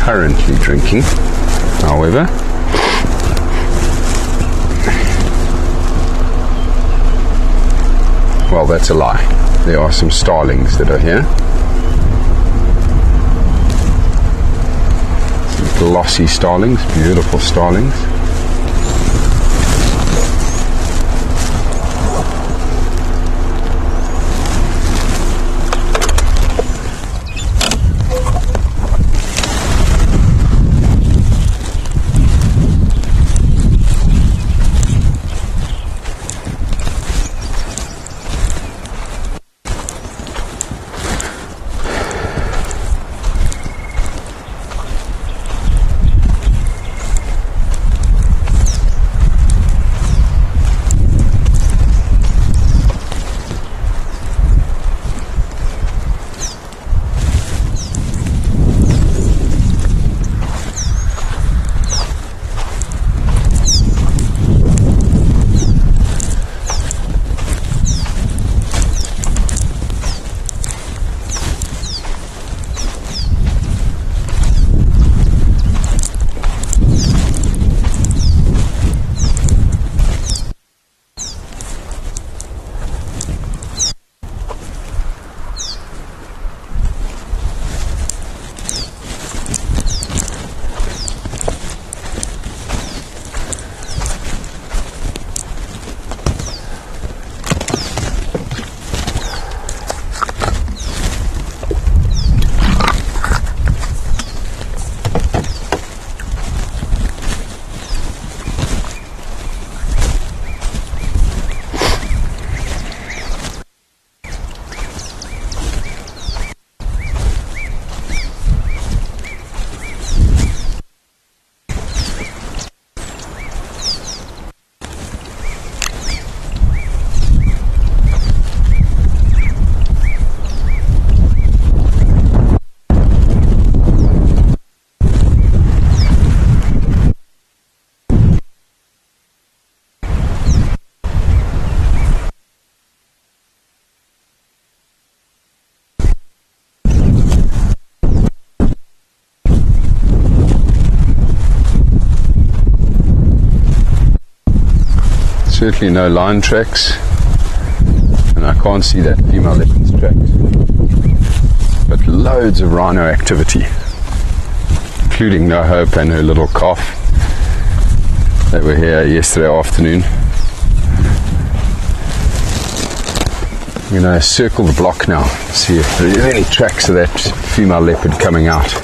B: Currently drinking, however. Well, that's a lie. There are some starlings that are here. Some glossy starlings, beautiful starlings. Certainly no lion tracks, and I can't see that female leopard's tracks, but loads of rhino activity, including No Hope and her little calf. They were here yesterday afternoon. I'm going to circle the block now, see if there is any tracks of that female leopard coming out.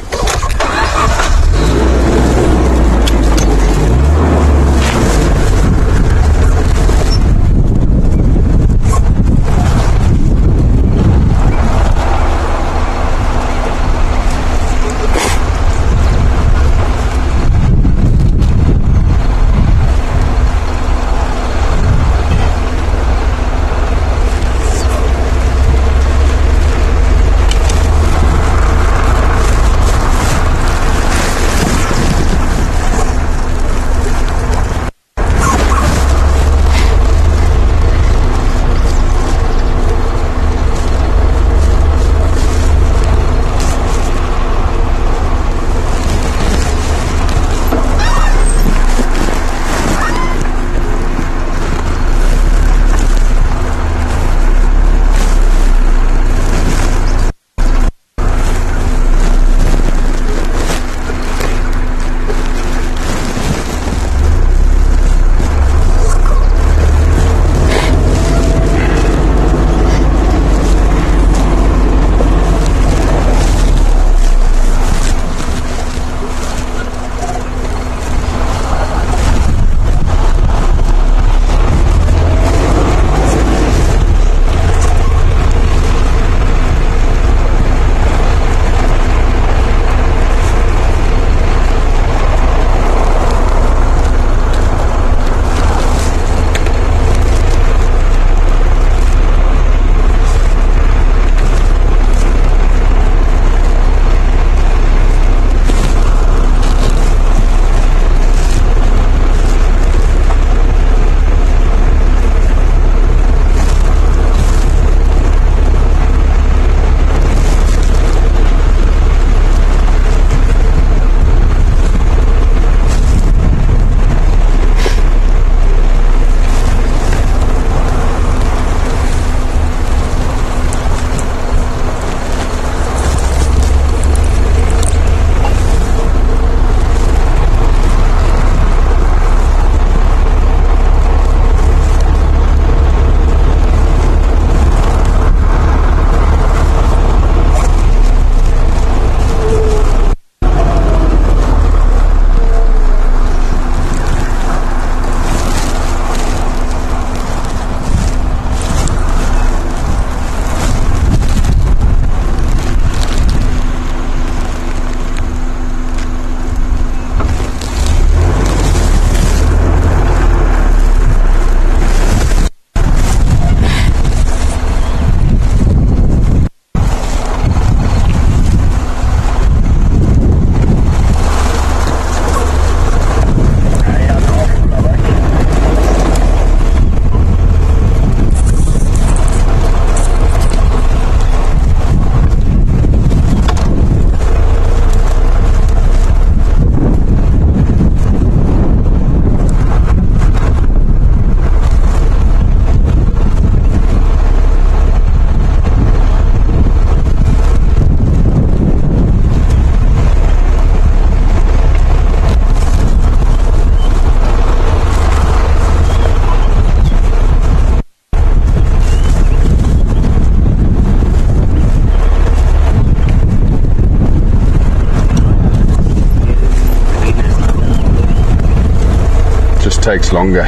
B: Takes longer.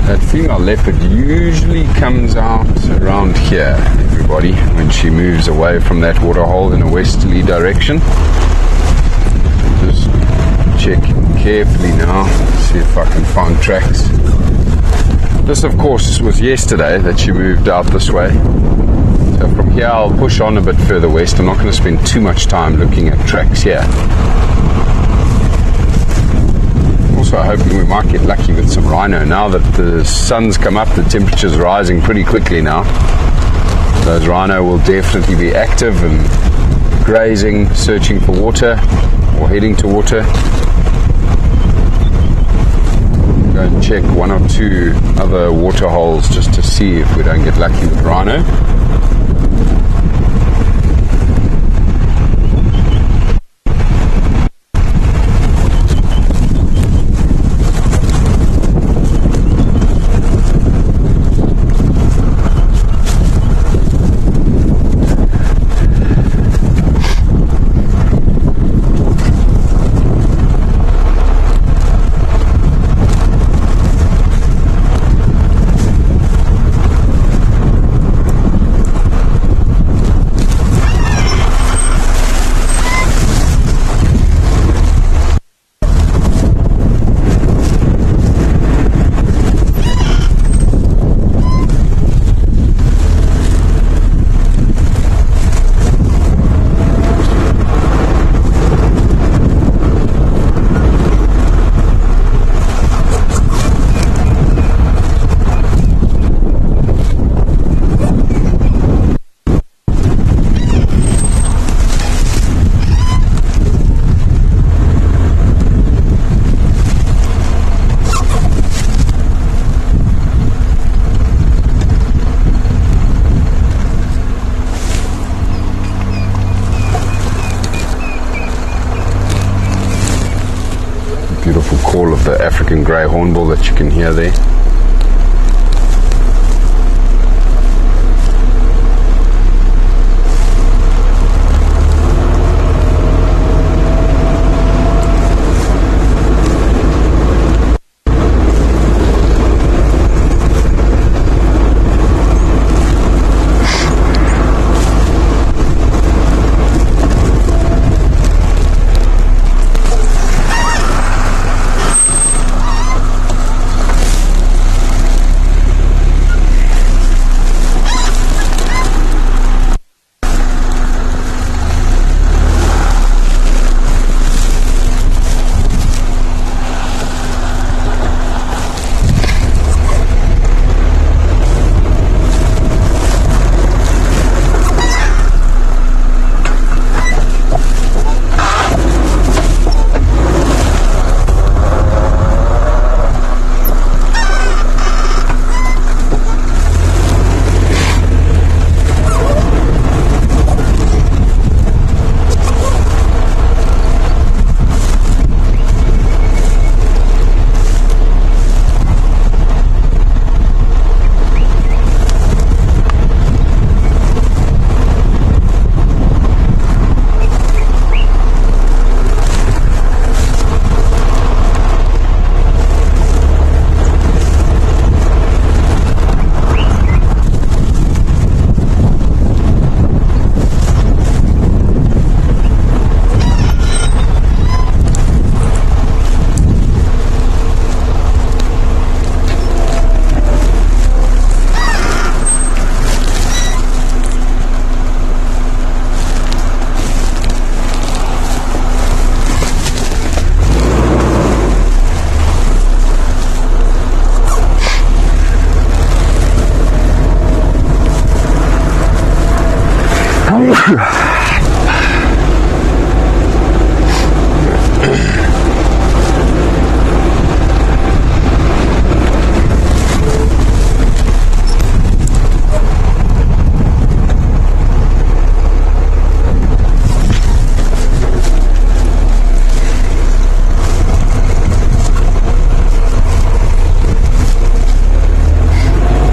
B: That female leopard usually comes out around here, everybody, when she moves away from that waterhole in a westerly direction. Just check carefully now, see if I can find tracks. This, of course, was yesterday that she moved out this way. So from here I'll push on a bit further west. I'm not going to spend too much time looking at tracks here. Also, I hope hoping we might get lucky with some rhino. Now that the sun's come up, the temperature's rising pretty quickly now. Those rhino will definitely be active and grazing, searching for water or heading to water. Go and check one or two other water holes just to see if we don't get lucky with rhino. Beautiful call of the African grey hornbill that you can hear there.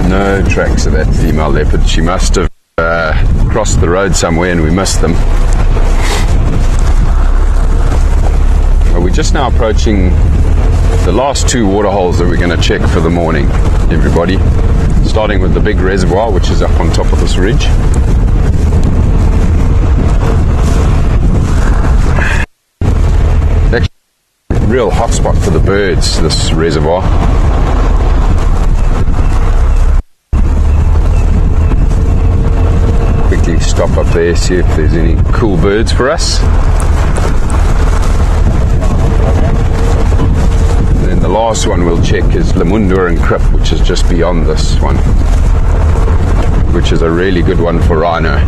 B: No tracks of that female leopard. She must have crossed the road somewhere and we missed them. Well, we're just now approaching the last two water holes that we're going to check for the morning, everybody. Starting with the big reservoir, which is up on top of this ridge. Actually, a real hotspot for the birds, this reservoir. Quickly stop up there, see if there's any cool birds for us. And then the last last one we'll check is Lemundur and Krip, which is just beyond this one, which is a really good one for rhino.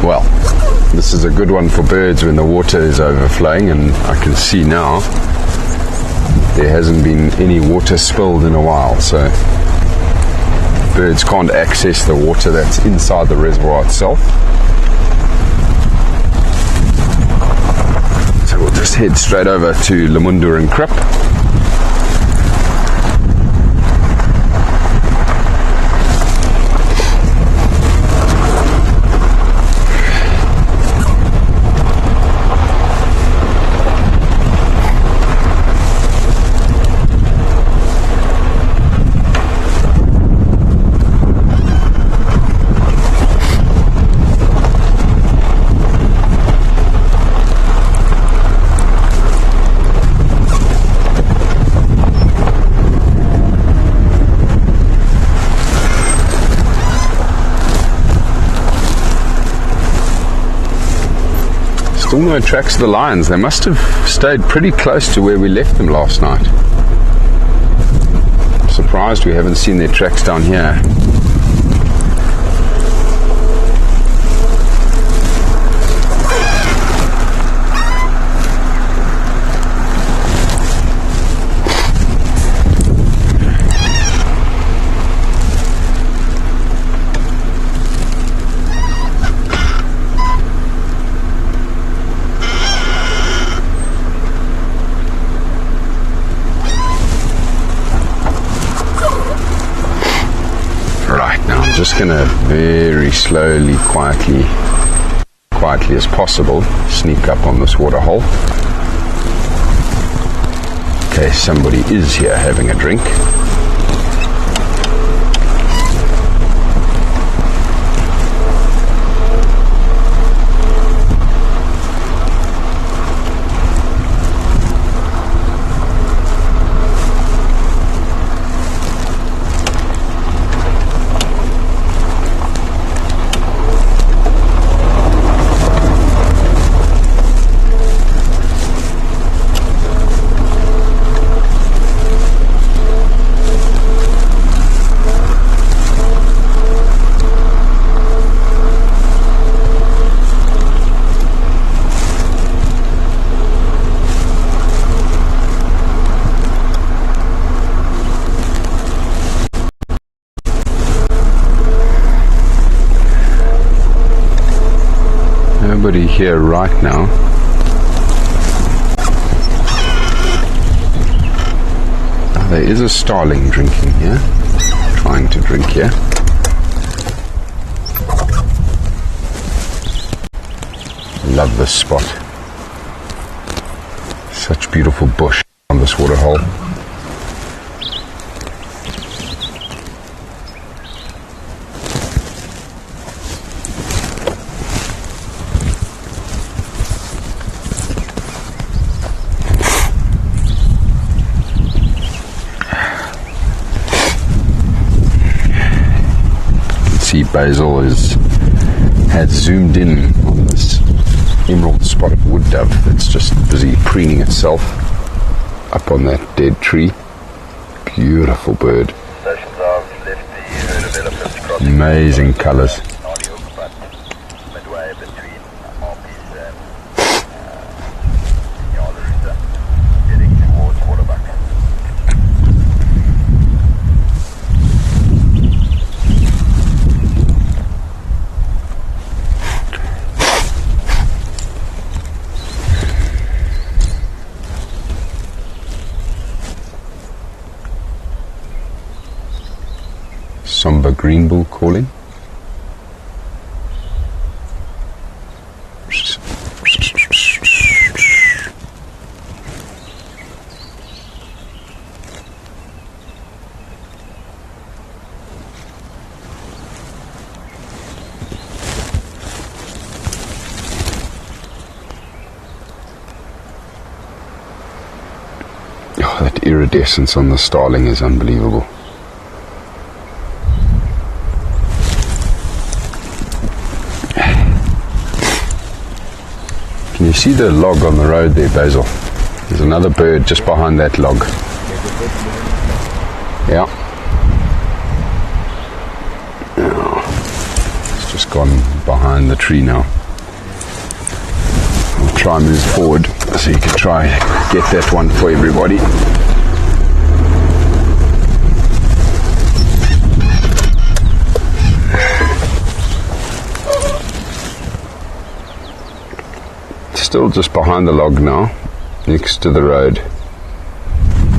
B: Well, this is a good one for birds when the water is overflowing, and I can see now there hasn't been any water spilled in a while, so birds can't access the water that's inside the reservoir itself. So we'll just head straight over to Lemundur and Krip. Still no tracks of the lions. They must have stayed pretty close to where we left them last night. I'm surprised we haven't seen their tracks down here. Just gonna very slowly, quietly as possible, sneak up on this water hole in case somebody is here having a drink. Nobody here right now. Oh, there is a starling drinking here, trying to drink here. Love this spot. Such beautiful bush on this water hole. Basil had zoomed in on this emerald spotted wood dove that's just busy preening itself up on that dead tree. Beautiful bird. Amazing colours. Somber greenbull calling. that iridescence on the starling is unbelievable. Can you see the log on the road there, Basil? There's another bird just behind that log. Yeah. It's just gone behind the tree now. I'll try and move forward so you can try get that one for everybody. Still just behind the log now, next to the road.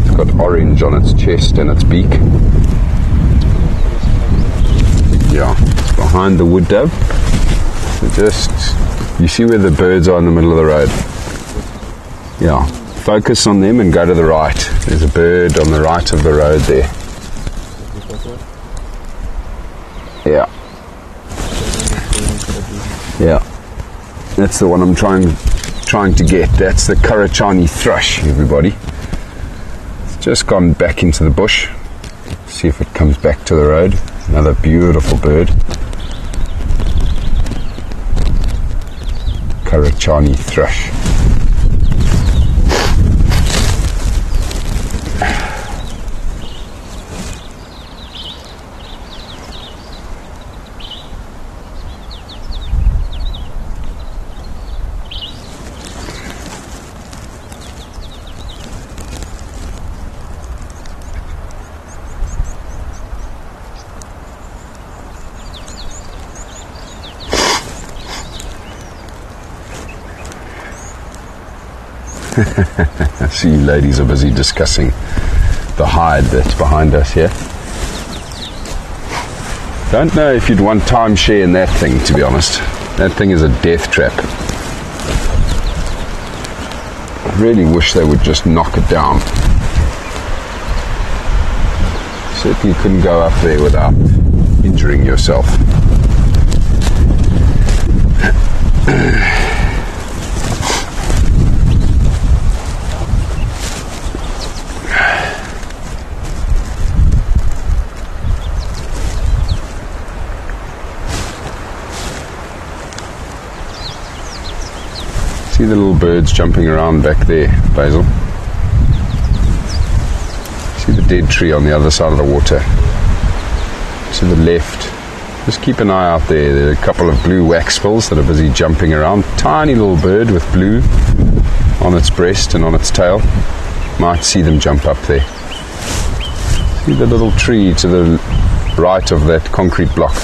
B: It's got orange on its chest and its beak. Yeah, it's behind the wood dove. So just, you see where the birds are in the middle of the road? Yeah, focus on them and go to the right. There's a bird on the right of the road there. Yeah. Yeah. That's the one I'm trying to get. That's the Karachani thrush, everybody. It's just gone back into the bush. See if it comes back to the road. Another beautiful bird. Karachani thrush. I see you ladies are busy discussing the hide that's behind us here. Don't know if you'd want timeshare in that thing, to be honest. That thing is a death trap. I really wish they would just knock it down. Certainly couldn't go up there without injuring yourself. See the little birds jumping around back there, Basil? See the dead tree on the other side of the water? To the left. Just keep an eye out there. There are a couple of blue waxbills that are busy jumping around. Tiny little bird with blue on its breast and on its tail. Might see them jump up there. See the little tree to the right of that concrete block.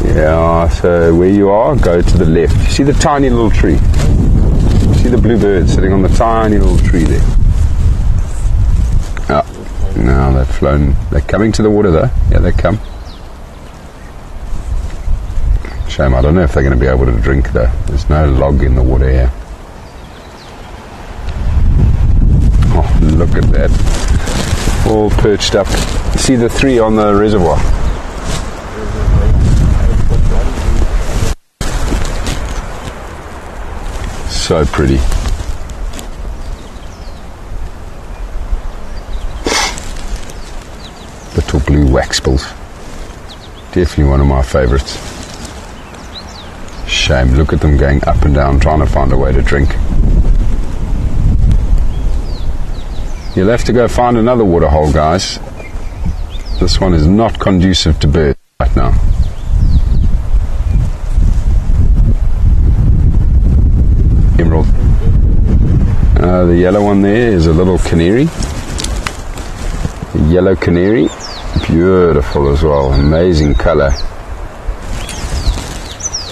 B: Yeah, so where you are, go to the left. You see the tiny little tree? You see the blue bird sitting on the tiny little tree there? Oh, now they've flown. They're coming to the water though. Yeah, they come. Shame, I don't know if they're going to be able to drink though. There's no log in the water here. Oh, look at that. All perched up. See the three on the reservoir? So pretty. Little blue waxbills. Definitely one of my favourites. Shame, look at them going up and down trying to find a way to drink. You'll have to go find another waterhole, guys. This one is not conducive to birds right now. Emerald. The yellow one there is a little canary. A yellow canary. Beautiful as well. Amazing colour.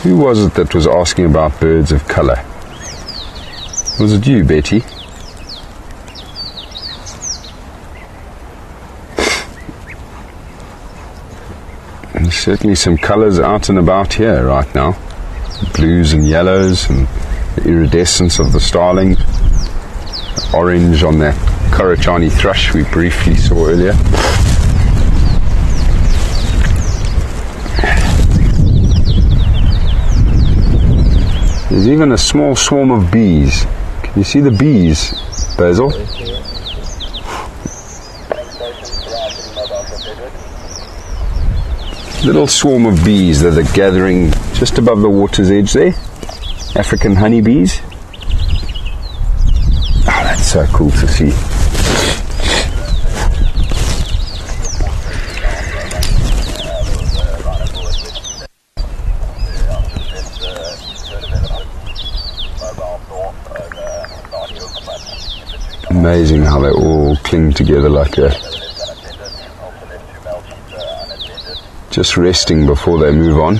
B: Who was it that was asking about birds of colour? Was it you, Betty? There's certainly some colours out and about here right now. Blues and yellows and the iridescence of the starling, orange on that Karachani thrush we briefly saw earlier. There's even a small swarm of bees. Can you see the bees, Basil? Little swarm of bees that are gathering just above the water's edge there. African honeybees. Oh, that's so cool to see. Amazing how they all cling together like a... just resting before they move on.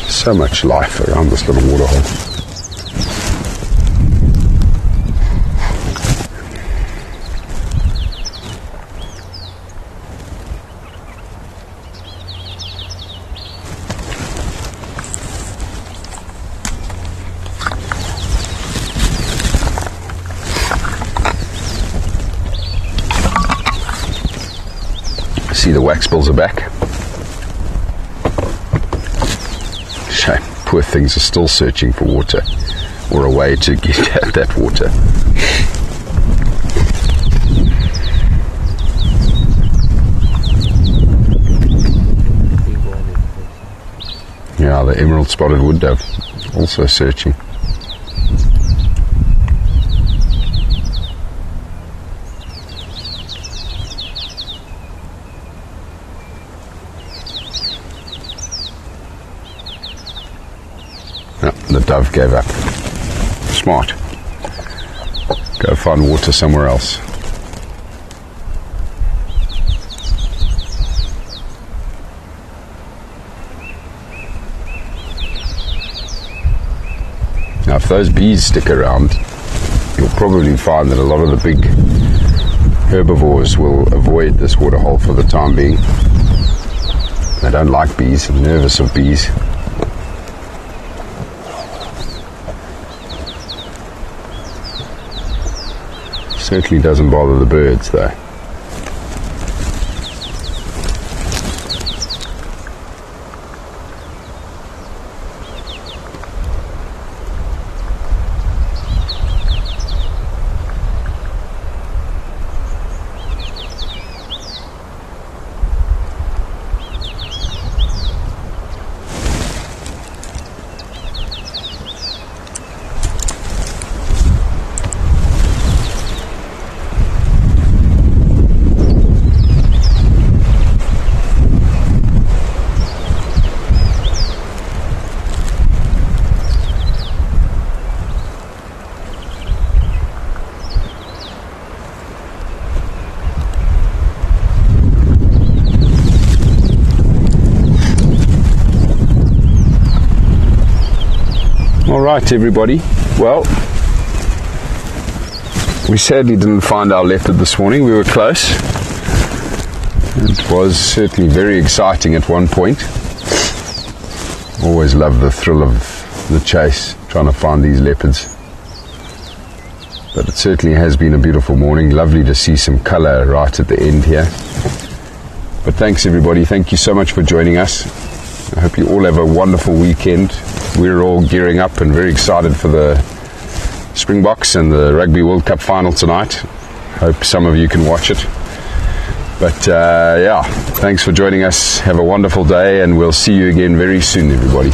B: So much life around this little waterhole. See, the waxbills are back. Shame, poor things are still searching for water or a way to get at that water. Yeah, the emerald spotted wood dove also searching. The dove gave up. Smart. Go find water somewhere else. Now, if those bees stick around, you'll probably find that a lot of the big herbivores will avoid this waterhole for the time being. They don't like bees, they're nervous of bees. Certainly doesn't bother the birds though. Alright everybody, well, we sadly didn't find our leopard this morning. We were close. It was certainly very exciting at one point. Always love the thrill of the chase, trying to find these leopards. But it certainly has been a beautiful morning. Lovely to see some colour right at the end here. But thanks everybody, thank you so much for joining us. I hope you all have a wonderful weekend. We're all gearing up and very excited for the Springboks and the Rugby World Cup final tonight. Hope some of you can watch it. But yeah, thanks for joining us. Have a wonderful day and we'll see you again very soon, everybody.